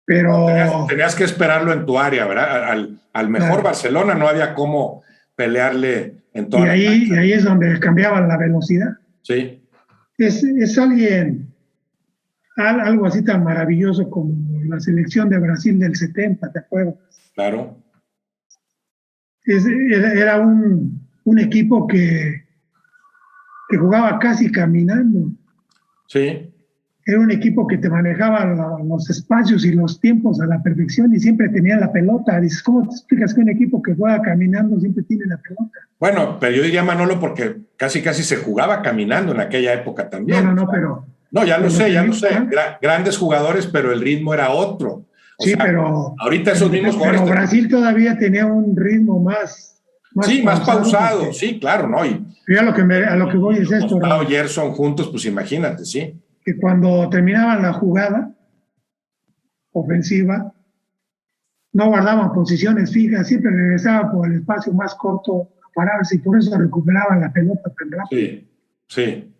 Pero tenías que esperarlo en tu área, ¿verdad? Al mejor claro, Barcelona no había cómo pelearle en toda y la cancha. ahí es donde cambiaban la velocidad. Sí, Es algo así tan maravilloso como la selección de Brasil del 70, ¿te acuerdas? claro. Era un equipo que jugaba casi caminando. Sí. Era un equipo que te manejaba los espacios y los tiempos a la perfección y siempre tenía la pelota. Dices, ¿cómo te explicas que un equipo que juega caminando siempre tiene la pelota? Bueno, pero yo diría Manolo porque casi se jugaba caminando en aquella época también. No, pero No, ya lo cuando sé, ya lo tenía, sé. Grandes jugadores, pero el ritmo era otro. O sí, sea, ahorita esos mismos jugadores. pero Brasil todavía tenía un ritmo más Sí, más pausado, porque, sí, claro, ¿no? Y a lo que voy es esto, Costado ¿no? Gerson juntos, pues imagínate, sí. Que cuando terminaban la jugada ofensiva, no guardaban posiciones fijas, siempre regresaban por el espacio más corto a pararse y por eso recuperaban la pelota tan rápido. Sí, sí.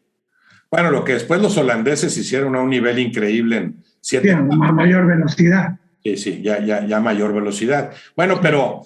Bueno, lo que después los holandeses hicieron a un nivel increíble en Sí, 7. a mayor velocidad. Sí, sí, ya mayor velocidad. Bueno, pero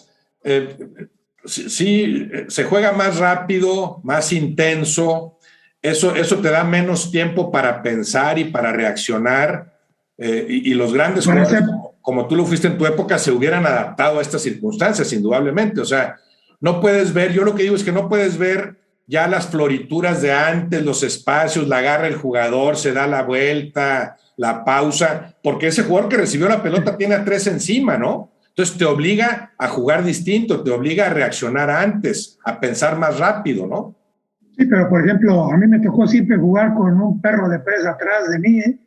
sí, sí, se juega más rápido, más intenso. Eso te da menos tiempo para pensar y para reaccionar. Y los grandes Para jugadores, hacer, como tú lo fuiste en tu época, se hubieran adaptado a estas circunstancias, indudablemente. O sea, no puedes ver, yo lo que digo es que no puedes ver ya las florituras de antes, los espacios, la agarra el jugador, se da la vuelta, la pausa, porque ese jugador que recibió la pelota tiene a 3 encima, ¿no? Entonces te obliga a jugar distinto, te obliga a reaccionar antes, a pensar más rápido, ¿no? sí, pero por ejemplo, a mí me tocó siempre jugar con un perro de presa atrás de mí, ¿eh?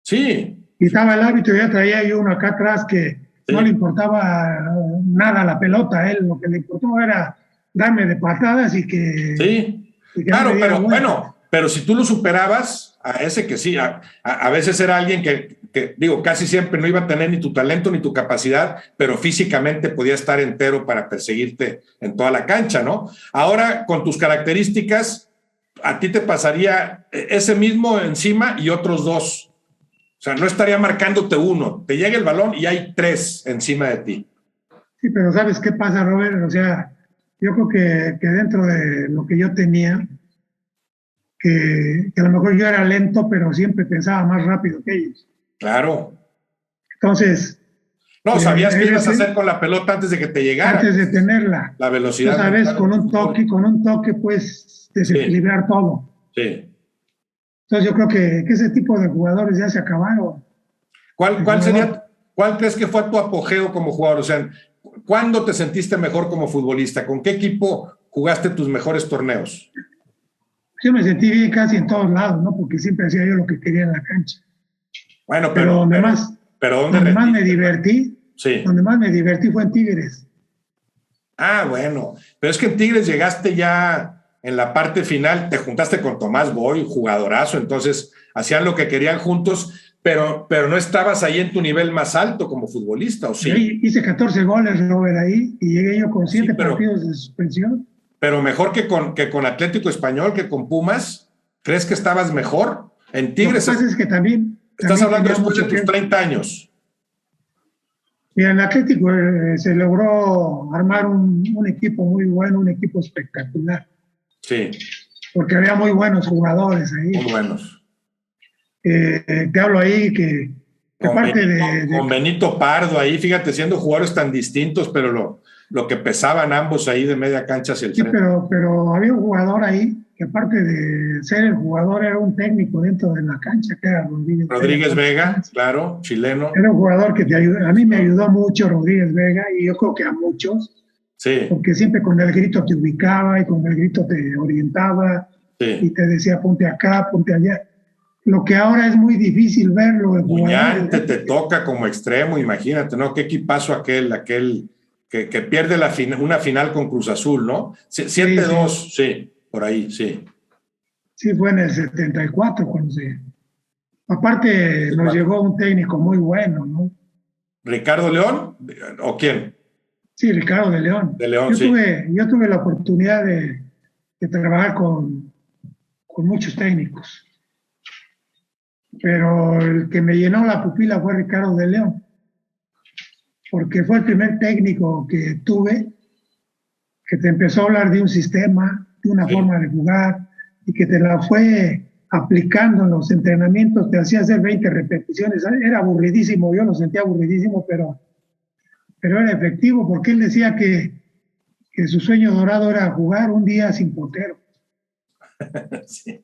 Sí, Quitaba el hábito y ya traía yo uno acá atrás que no le sí, importaba nada la pelota, a él lo que le importaba era darme de patadas sí. y que no me Claro, diera pero vuelta. bueno, pero si tú lo superabas, a ese que sí, a veces era alguien que, digo, casi siempre no iba a tener ni tu talento ni tu capacidad, pero físicamente podía estar entero para perseguirte en toda la cancha, ¿no? Ahora, con tus características, a ti te pasaría ese mismo encima y otros 2. O sea, no estaría marcándote uno, te llega el balón y hay 3 encima de ti. Sí, pero ¿sabes qué pasa, Robert? O sea, yo creo que dentro de lo que yo tenía, que a lo mejor yo era lento, pero siempre pensaba más rápido que ellos. Claro. Entonces, No, sabías qué ibas a hacer eh, con la pelota antes de que te llegara. antes de tenerla, La tú velocidad sabes, mental del fútbol. con un toque, pues Sí, desequilibrar todo. sí. Entonces yo creo que ese tipo de jugadores ya se acabaron. El Cuál jugador, sería, cuál crees que fue tu apogeo como jugador? O sea, ¿cuándo te sentiste mejor como futbolista? ¿Con qué equipo jugaste tus mejores torneos? yo me sentí bien casi en todos lados, ¿no? Porque siempre hacía yo lo que quería en la cancha. Bueno, Pero ¿dónde donde más me rendiste? divertí, Sí. donde más me divertí fue en Tigres. Ah, bueno. Pero es que en Tigres llegaste ya en la parte final, te juntaste con Tomás Boy, jugadorazo, entonces hacían lo que querían juntos, pero no estabas ahí en tu nivel más alto como futbolista, ¿o Yo sí? hice 14 goles, Robert, ahí, y llegué yo con Sí, 7 partidos de suspensión. pero mejor que con Atlético Español, que con Pumas. ¿Crees que estabas mejor? En Lo que Tigres pasa es que estás también hablando tenía después de mucho tus que... 30 años. Y en el Atlético se logró armar un equipo muy bueno, un equipo espectacular, Sí, porque había muy buenos jugadores muy ahí. buenos. Te hablo ahí que Con parte Benito, de con Benito Pardo ahí, fíjate, siendo jugadores tan distintos, pero lo que pesaban ambos ahí de media cancha hacia el sí, frente. pero había un jugador ahí que aparte de ser el jugador era un técnico dentro de la cancha, que era Rodríguez Vega. Rodríguez Vega, claro, chileno. Era un jugador que te ayudó, a mí me ayudó mucho Rodríguez Vega y yo creo que a muchos, Sí, porque siempre con el grito te ubicaba y con el grito te orientaba y sí. te decía ponte acá, ponte allá. Lo que ahora es muy difícil verlo en jugadores, Muñante ¿no? te toca como extremo, imagínate, ¿no? Qué equipazo aquel que pierde una final con Cruz Azul, ¿no? Sí, sí, 7-2, sí, por ahí, sí. sí fue en el 74 cuando se... Aparte nos llegó un técnico muy bueno, ¿no? ¿Ricardo León? ¿O quién? Sí, Ricardo de León. De León, sí. Yo tuve la oportunidad de trabajar con muchos técnicos, pero el que me llenó la pupila fue Ricardo de León, porque fue el primer técnico que tuve que te empezó a hablar de un sistema, de una Sí. forma de jugar, y que te la fue aplicando en los entrenamientos, te hacía hacer 20 repeticiones. Era aburridísimo, yo lo sentía aburridísimo, pero era efectivo, porque él decía que su sueño dorado era jugar un día sin portero, Sí.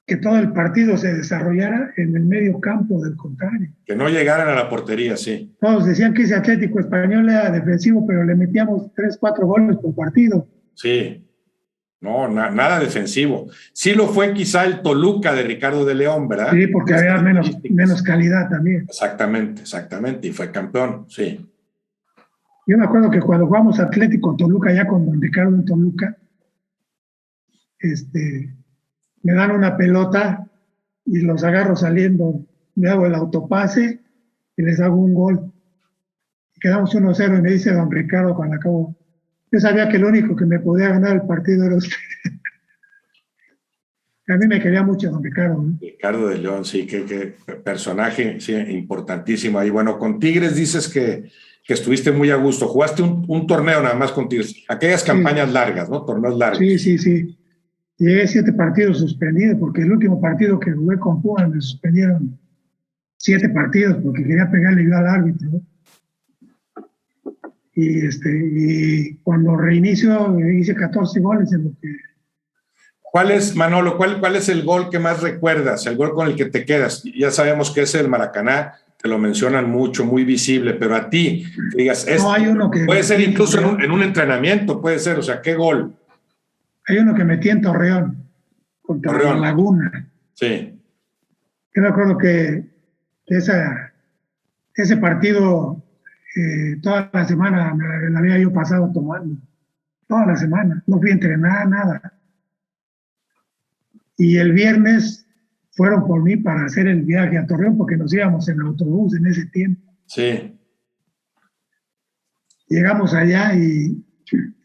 que todo el partido se desarrollara en el medio campo del contrario. Que no llegaran a la portería, sí. Todos decían que ese Atlético Español era defensivo, pero le metíamos 3, 4 goles por partido. Sí. No, nada defensivo. Sí lo fue quizá el Toluca de Ricardo de León, ¿verdad? Sí, porque Las había características. menos calidad también. Exactamente, exactamente. Y fue campeón, sí. Yo me acuerdo que cuando jugamos Atlético Toluca, ya con Don Ricardo en Toluca, me dan una pelota y los agarro saliendo, me hago el autopase y les hago un gol. Quedamos 1-0 y me dice Don Ricardo cuando acabó. Yo sabía que el único que me podía ganar el partido era usted. A mí me quería mucho Don Ricardo, ¿no? Ricardo de León, sí, qué personaje, sí, importantísimo. Y bueno, con Tigres dices que estuviste muy a gusto. Jugaste un torneo nada más con Tigres. Aquellas Sí, campañas largas, ¿no? Torneos sí, largos. sí, sí. Llegué 7 partidos suspendidos porque el último partido que jugué con Pumas me suspendieron 7 partidos porque quería pegarle yo al árbitro, ¿no? Y cuando reinicio hice 14 goles en lo que... ¿Cuál es, Manolo, cuál es el gol que más recuerdas? El gol con el que te quedas. Ya sabemos que es el Maracaná, te lo mencionan mucho, muy visible, pero a ti, que digas, No, hay uno que puede ser metí en incluso Torreón, en un entrenamiento, puede ser, o sea, ¿qué gol? hay uno que metí en Torreón contra la Torreón, Laguna. sí, Yo me acuerdo que ese partido toda la semana me la había yo pasado tomando, toda la semana, no fui a entrenar, nada. Y el viernes fueron por mí para hacer el viaje a Torreón porque nos íbamos en autobús en ese tiempo. sí. Llegamos allá y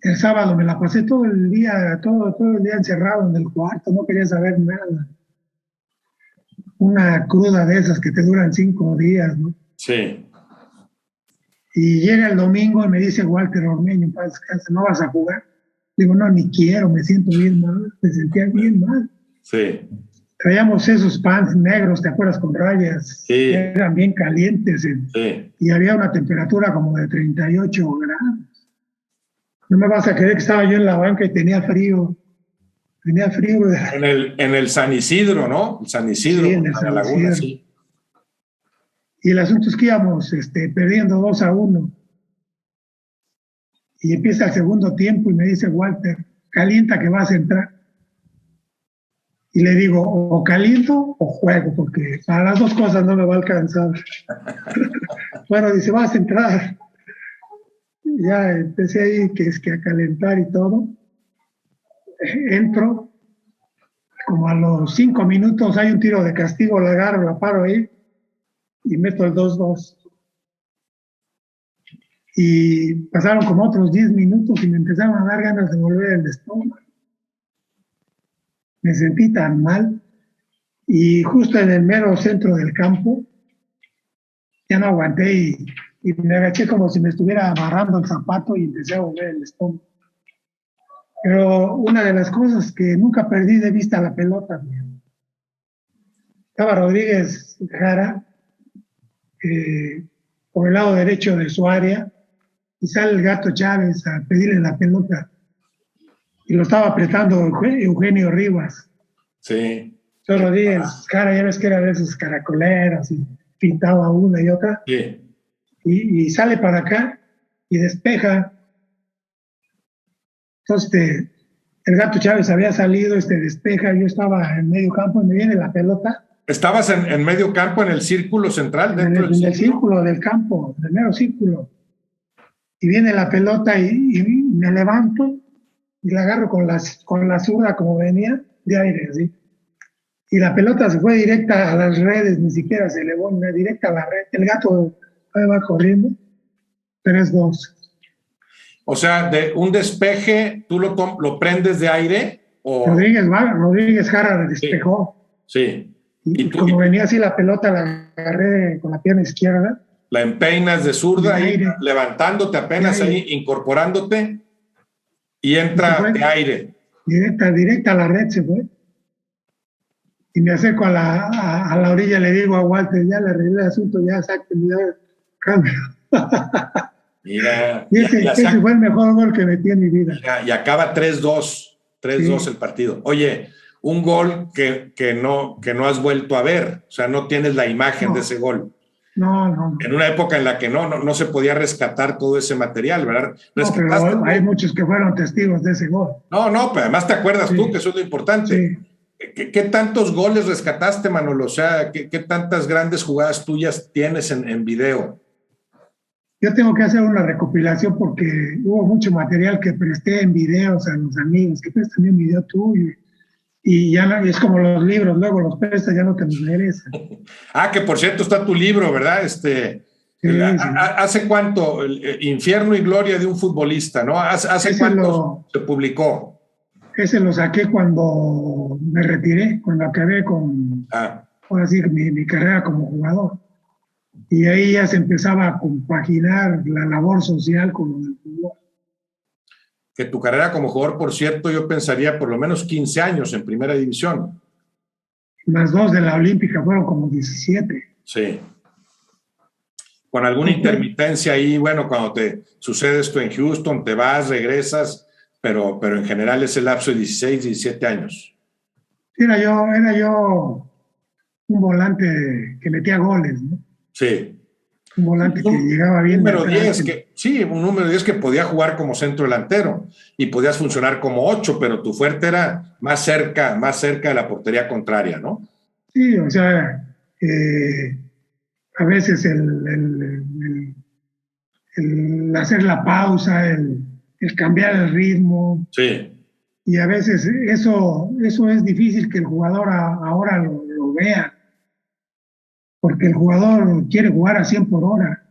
el sábado me la pasé todo el día, todo el día encerrado en el cuarto, no quería saber nada. Una cruda de esas que te duran 5 días, ¿no? Sí, Y llega el domingo y me dice Walter Ormeño, paz descansa, ¿no vas a jugar? Digo, no, ni quiero, me siento bien mal, me sentía bien mal. sí, Traíamos esos pants negros, ¿te acuerdas? Con rayas, que sí, eran bien calientes sí. y había una temperatura como de 38 grados. No me vas a creer que estaba yo en la banca y tenía frío. En el San Isidro, ¿no? El San Sí, Isidro en el contra la San Laguna, Isidro. sí. Y el asunto es que íbamos perdiendo 2-1. Y empieza el segundo tiempo y me dice Walter, calienta que vas a entrar. Y le digo, o caliento o juego, porque para las dos cosas no me va a alcanzar. Bueno, dice, vas a entrar. Y ya empecé ahí que a calentar y todo. Entro, como a los 5 minutos hay un tiro de castigo, la agarro, la paro ahí y meto el 2-2. Y pasaron como otros 10 minutos y me empezaron a dar ganas de volver el estómago. Me sentí tan mal y justo en el mero centro del campo ya no aguanté y y me agaché como si me estuviera amarrando el zapato y empecé a mover el estómago. Pero una de las cosas que nunca perdí de vista la pelota, estaba Rodríguez Jara por el lado derecho de su área y sale el Gato Chávez a pedirle la pelota y lo estaba apretando Eugenio Rivas. Sí. Entonces Rodríguez Jara, ya ves que era de esos caracoleros y pintaba una y otra. Sí. Y sale para acá y despeja. Entonces el Gato Chávez había salido, despeja, yo estaba en medio campo y me viene la pelota. ¿Estabas en medio campo, en el círculo central? Dentro del círculo del campo, del mero círculo. Y viene la pelota y me levanto y la agarro con la zurda como venía, de aire, ¿sí? Y la pelota se fue directa a las redes, ni siquiera se elevó, directa a la red. El Gato va corriendo, 3-2. O sea, de un despeje, ¿tú lo prendes de aire? O... Rodríguez Jara despejó. Sí. Y como venía así la pelota, la agarré con la pierna izquierda. La empeinas de zurda, ahí, levantándote apenas ahí, incorporándote, y entra de aire. Directa a la red se fue. Y me acerco a la orilla, le digo a Walter, ya le arreglé el asunto, ya cambio. Mira. Y ese fue el mejor gol que metí en mi vida. Mira, y acaba 3-2 sí. El partido. Oye, un gol que no has vuelto a ver, o sea, no tienes la imagen de ese gol. No. En una época en la que no se podía rescatar todo ese material, ¿verdad? No, pero hay muchos que fueron testigos de ese gol. No, pero además te acuerdas tú, que eso es lo importante. Sí. ¿Qué tantos goles rescataste, Manolo? O sea, ¿qué tantas grandes jugadas tuyas tienes en video? Yo tengo que hacer una recopilación porque hubo mucho material que presté en videos a los amigos, que prestan un video tuyo. Y ya no, es como los libros, luego los prestas, ya no te los merecen. Que por cierto está tu libro, ¿verdad? Sí. ¿Hace cuánto? Infierno y Gloria de un futbolista, ¿no? ¿Hace cuánto se publicó? Ese lo saqué cuando me retiré, cuando acabé con, ahora sí, mi carrera como jugador. Y ahí ya se empezaba a compaginar la labor social con el fútbol. Que tu carrera como jugador, por cierto, yo pensaría por lo menos 15 años en primera división. Más 2 de la Olímpica fueron como 17. Sí. Con alguna intermitencia ahí, bueno, cuando te sucede esto en Houston, te vas, regresas, pero en general es el lapso de 16, 17 años. Era yo un volante que metía goles, ¿no? Sí. Un volante que llegaba bien. Un número 10 que podía jugar como centro delantero y podías funcionar como 8, pero tu fuerte era más cerca de la portería contraria, ¿no? Sí, o sea, a veces el hacer la pausa, el cambiar el ritmo. Sí. Y a veces eso es difícil que el jugador ahora lo vea, porque el jugador quiere jugar a 100 por hora.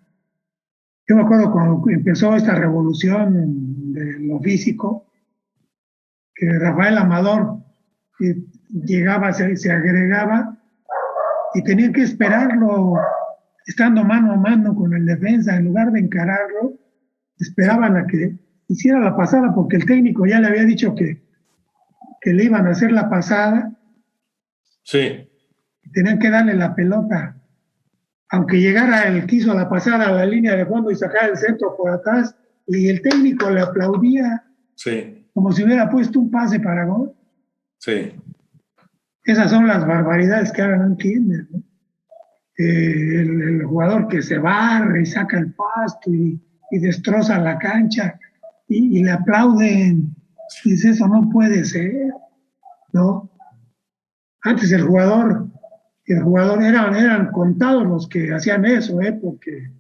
Yo me acuerdo cuando empezó esta revolución de lo físico, que Rafael Amador llegaba, se agregaba y tenían que esperarlo estando mano a mano con el defensa, en lugar de encararlo, esperaban a que hiciera la pasada porque el técnico ya le había dicho que le iban a hacer la pasada. Sí. Tenían que darle la pelota. Aunque llegara el que hizo la pasada a la línea de fondo y sacara el centro por atrás, y el técnico le aplaudía. Sí. Como si hubiera puesto un pase para gol. Sí. Esas son las barbaridades que ahora no entienden, ¿no? El jugador que se barre y saca el pasto y destroza la cancha y le aplauden. Dice, eso no puede ser, ¿no? Antes el jugador eran contados los que hacían eso, porque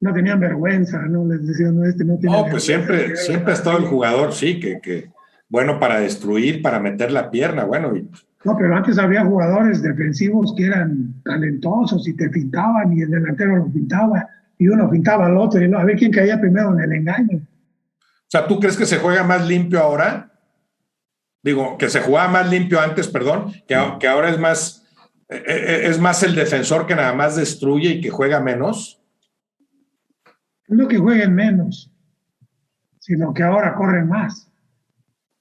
no tenían vergüenza, no les decían, no tiene vergüenza. Pues siempre ha estado el jugador, sí, que bueno para destruir, para meter la pierna, bueno. No, pero antes había jugadores defensivos que eran talentosos y te pintaban y el delantero lo pintaba y uno pintaba al otro y a ver quién caía primero en el engaño. O sea, ¿tú crees que se juega más limpio ahora? Digo, que se jugaba más limpio antes, perdón, que ahora es más el defensor que nada más destruye y que juega menos. No que jueguen menos, sino que ahora corren más.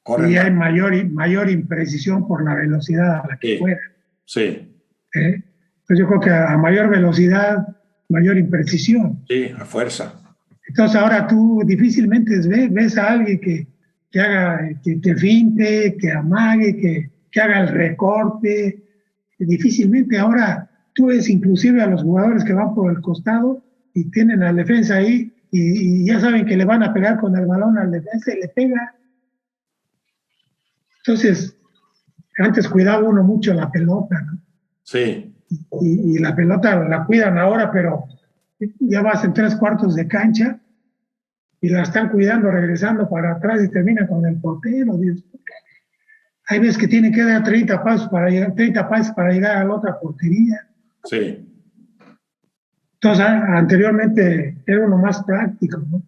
Corren y hay más. mayor imprecisión por la velocidad a la que Sí, juegan. sí, ¿Eh? Entonces yo creo que a mayor velocidad, mayor imprecisión. sí, a fuerza. Entonces ahora tú difícilmente ves a alguien que haga, que finte, que amague, que haga el recorte. Difícilmente ahora tú ves inclusive a los jugadores que van por el costado y tienen al defensa ahí y ya saben que le van a pegar con el balón al defensa y le pega. Entonces, antes cuidaba uno mucho la pelota, ¿no? Sí, Y la pelota la cuidan ahora, pero ya vas en 3 cuartos de cancha y la están cuidando regresando para atrás y termina con el portero. Dios. Hay veces que tienen que dar 30 pasos para llegar a la otra portería. sí. Entonces, anteriormente era uno más práctico, ¿no?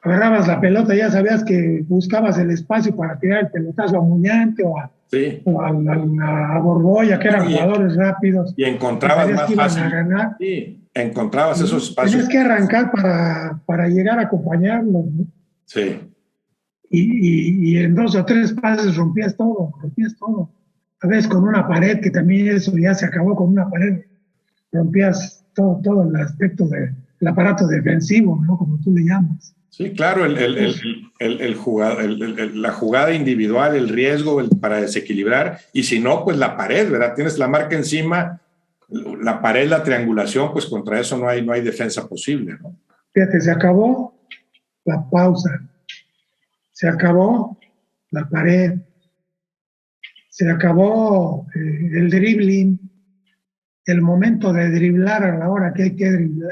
Agarrabas la pelota, ya sabías que buscabas el espacio para tirar el pelotazo a Muñante Sí. a Borbolla, que Bueno, eran jugadores rápidos, y que encontrabas sabías que más iban a fácil. ganar. Sí, encontrabas esos Y espacios. tenías que arrancar para llegar a acompañarlos, ¿no? Sí, Y en 2 o 3 pases rompías todo, rompías todo. A veces con una pared, que también eso ya se acabó con una pared, rompías todo el aspecto del aparato defensivo, ¿no? Como tú le llamas. sí, claro, Entonces, la jugada individual, el riesgo para desequilibrar, y si no, pues la pared, ¿verdad? Tienes la marca encima, la pared, la triangulación, pues contra eso no hay defensa posible, ¿no? fíjate, se acabó la pausa, se acabó la pared, se acabó el dribbling, el momento de driblar a la hora que hay que driblar.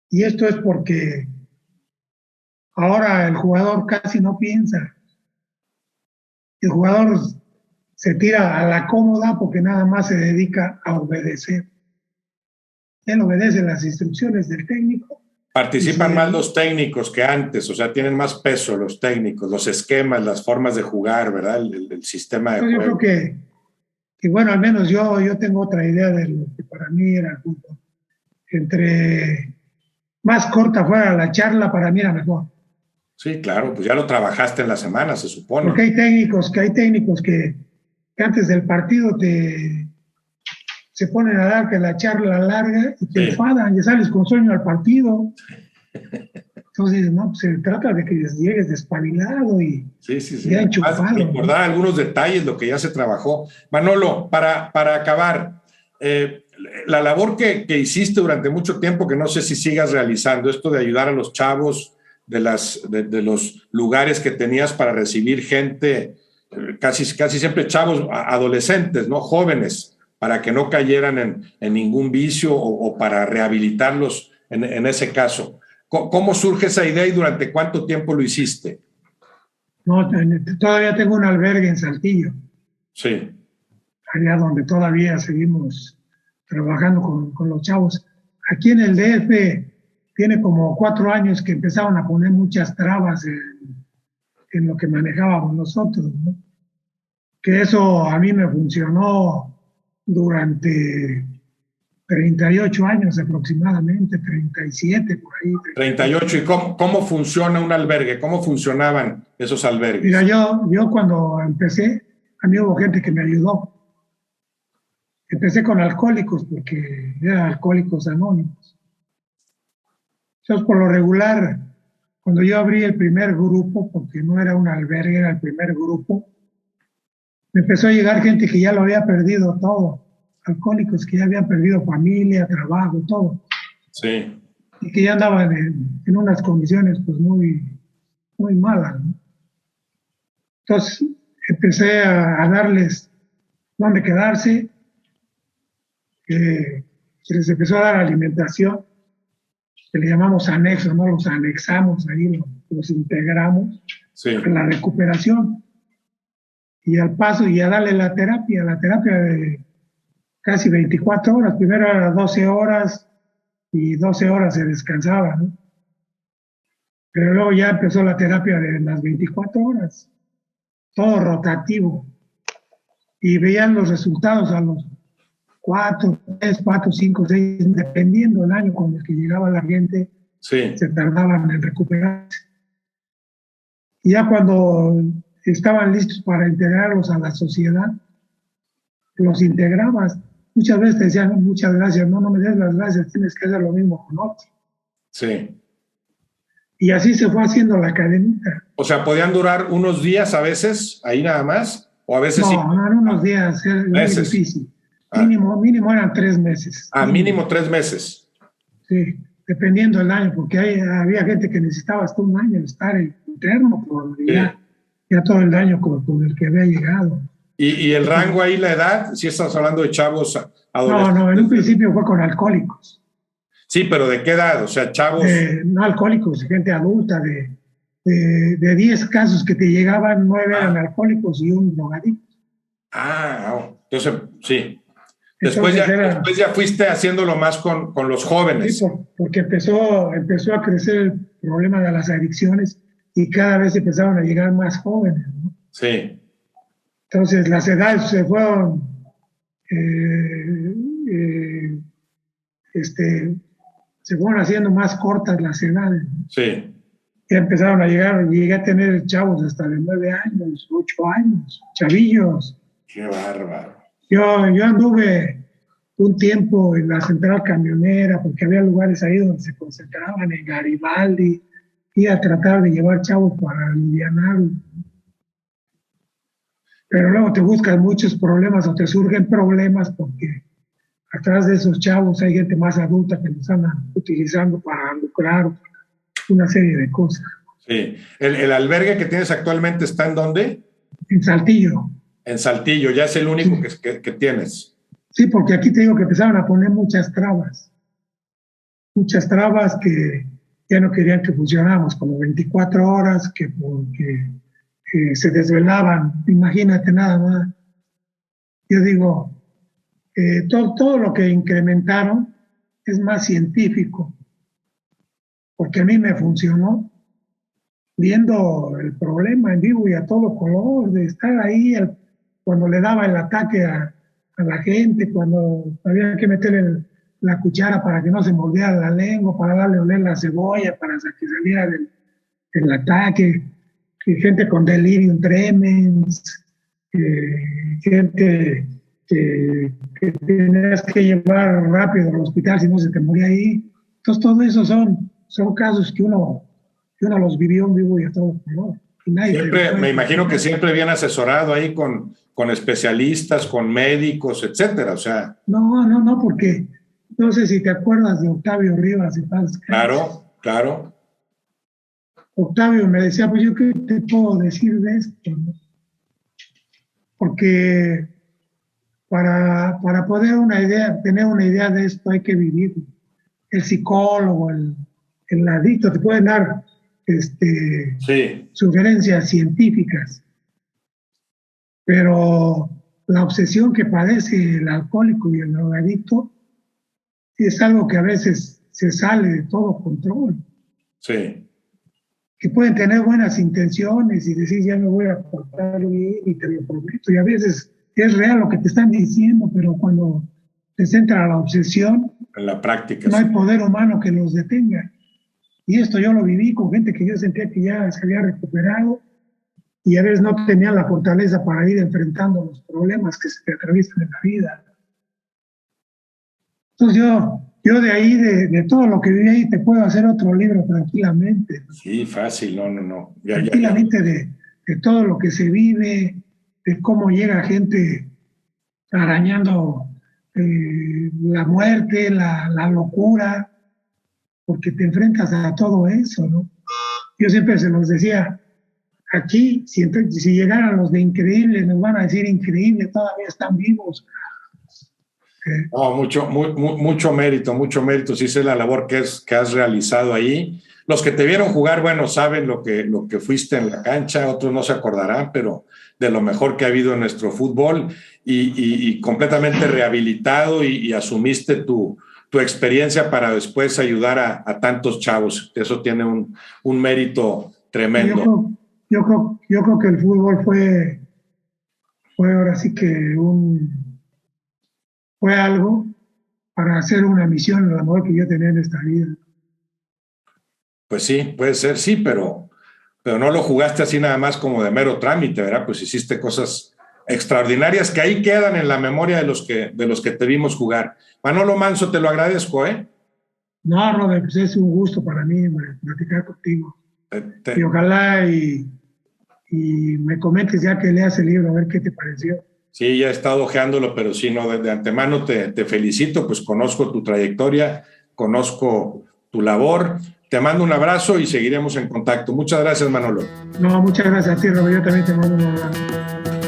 Y esto es porque ahora el jugador casi no piensa. El jugador se tira a la cómoda porque nada más se dedica a obedecer. Él obedece las instrucciones del técnico y Participan si más los técnicos que antes, o sea, tienen más peso los técnicos, los esquemas, las formas de jugar, ¿verdad? El sistema de yo creo juego. que, bueno, al menos yo tengo otra idea de lo que para mí era el fútbol. Entre más corta fuera la charla, para mí era mejor. Sí, claro, pues ya lo trabajaste en la semana, se supone. Porque hay técnicos que antes del partido se ponen a darte la charla larga y te Sí. enfadan, ya sales con sueño al partido. Entonces, no, pues se trata de que llegues despabilado y Sí, sí, sí. ya Además, enchufado, ¿no? recordar algunos detalles, lo que ya se trabajó. Manolo, para acabar, la labor que hiciste durante mucho tiempo, que no sé si sigas realizando, esto de ayudar a los chavos de los lugares que tenías para recibir gente, casi siempre chavos, adolescentes, ¿no? Jóvenes, para que no cayeran en ningún vicio o para rehabilitarlos en ese caso. ¿Cómo surge esa idea y durante cuánto tiempo lo hiciste? No, todavía tengo un albergue en Saltillo, Sí, allá donde todavía seguimos trabajando con los chavos. Aquí en el DF tiene como 4 años que empezaron a poner muchas trabas en lo que manejábamos nosotros, ¿no? Que eso a mí me funcionó durante 38 años aproximadamente, 37 por ahí. 38. ¿Y cómo funciona un albergue? ¿Cómo funcionaban esos albergues? Mira, yo cuando empecé, a mí hubo gente que me ayudó. Empecé con alcohólicos porque eran alcohólicos anónimos. Entonces, por lo regular, cuando yo abrí el primer grupo, porque no era un albergue, era el primer grupo, me empezó a llegar gente que ya lo había perdido todo. Alcohólicos que ya habían perdido familia, trabajo, todo. Sí, Y que ya andaban en unas condiciones pues muy, muy malas, ¿no? Entonces empecé a darles dónde quedarse, se les empezó a dar alimentación, que le llamamos anexo, ¿no? Los anexamos ahí, los integramos sí. en la recuperación y al paso y a darle la terapia de casi 24 horas, primero era 12 horas y 12 horas se descansaba, ¿no? Pero luego ya empezó la terapia de las 24 horas, todo rotativo. Y veían los resultados a los 4, 3, 4, 5, 6, dependiendo del año con el que llegaba la gente, Sí. se tardaban en recuperarse. Y ya cuando estaban listos para integrarlos a la sociedad, los integrabas. Muchas veces te decían, muchas gracias, no me des las gracias, tienes que hacer lo mismo con otros. Sí. Y así se fue haciendo la cadenita. O sea, podían durar unos días a veces, ahí nada más, o a veces sí. No, en unos días, es muy Meses. difícil. Ah. Mínimo eran 3 meses. Mínimo 3 meses. Sí, dependiendo del año, porque había gente que necesitaba hasta un año estar interno por ya todo el año con el que había llegado. ¿Y el rango ahí, la edad? Si estás hablando de chavos adolescentes. No, en un principio fue con alcohólicos. Sí, pero ¿de qué edad? O sea, chavos. No alcohólicos, gente adulta, de 10 casos que te llegaban, 9 eran alcohólicos y un drogadicto. Entonces, sí. Después ya fuiste haciéndolo más con los jóvenes. Sí, porque empezó a crecer el problema de las adicciones y cada vez empezaron a llegar más jóvenes, ¿no? Sí. Entonces las edades se fueron se fueron haciendo más cortas las edades, ¿no? Sí. Ya empezaron a llegué a tener chavos hasta de 9 años, 8 años, chavillos. Qué bárbaro. Yo anduve un tiempo en la central camionera porque había lugares ahí donde se concentraban en Garibaldi y a tratar de llevar chavos para alivianarlos. Pero luego te buscan muchos problemas o te surgen problemas porque atrás de esos chavos hay gente más adulta que los están utilizando para lucrar una serie de cosas. Sí. ¿El albergue que tienes actualmente está en dónde? En Saltillo. En Saltillo, ya es el único que tienes. Sí, porque aquí te digo que empezaron a poner muchas trabas que ya no querían que funcionáramos como 24 horas, porque se desvelaban, imagínate nada más. Yo digo, todo lo que incrementaron es más científico, porque a mí me funcionó viendo el problema en vivo y a todo color, de estar ahí cuando le daba el ataque a la gente, cuando había que meterle la cuchara para que no se mordiera la lengua, para darle a oler la cebolla, para que saliera del ataque, gente con delirium tremens, gente que tenías que llevar rápido al hospital si no se te moría ahí. Entonces todo eso son casos que uno los vivió en vivo y a todo color. Siempre, me imagino que siempre bien asesorado ahí con especialistas, con médicos, etcétera, o sea. No, porque no sé si te acuerdas de Octavio Rivas. Claro. Octavio me decía, pues yo qué te puedo decir de esto, ¿no? Porque para poder tener una idea de esto hay que vivirlo. El psicólogo, el adicto te pueden dar sugerencias científicas, pero la obsesión que padece el alcohólico y el drogadicto es algo que a veces se sale de todo control. Sí. Que pueden tener buenas intenciones y decir, ya me voy a portar bien y te lo prometo, y a veces es real lo que te están diciendo, pero cuando te centra la obsesión, en la práctica, no hay poder humano que los detenga. Y esto yo lo viví con gente que yo sentía que ya se había recuperado y a veces no tenía la fortaleza para ir enfrentando los problemas que se te atraviesan en la vida. Entonces yo de ahí, de todo lo que viví ahí, te puedo hacer otro libro tranquilamente. Sí, fácil, no. Tranquilamente de todo lo que se vive, de cómo llega gente arañando la muerte, la locura, porque te enfrentas a todo eso, ¿no? Yo siempre se los decía, aquí, si llegaran los de Increíble, nos van a decir increíble, todavía están vivos. No, mucho mérito, sí sé la labor que has realizado ahí. Los que te vieron jugar, bueno, saben lo que fuiste en la cancha, otros no se acordarán, pero de lo mejor que ha habido en nuestro fútbol y completamente rehabilitado y asumiste tu experiencia para después ayudar a tantos chavos. Eso tiene un mérito tremendo. Yo creo que el fútbol fue ahora sí que fue algo para hacer una misión, el amor que yo tenía en esta vida. Pues sí, puede ser, sí, pero no lo jugaste así nada más como de mero trámite, ¿verdad? Pues hiciste cosas extraordinarias que ahí quedan en la memoria de los que te vimos jugar. Manolo Manso, te lo agradezco, ¿eh? No, Robert, pues es un gusto para mí platicar contigo. Y ojalá y me comentes ya que leas el libro, a ver qué te pareció. Sí, ya he estado ojeándolo, pero sí, no, de antemano te felicito, pues conozco tu trayectoria, conozco tu labor. Te mando un abrazo y seguiremos en contacto. Muchas gracias, Manolo. No, muchas gracias a ti, Robert. Yo también te mando un abrazo.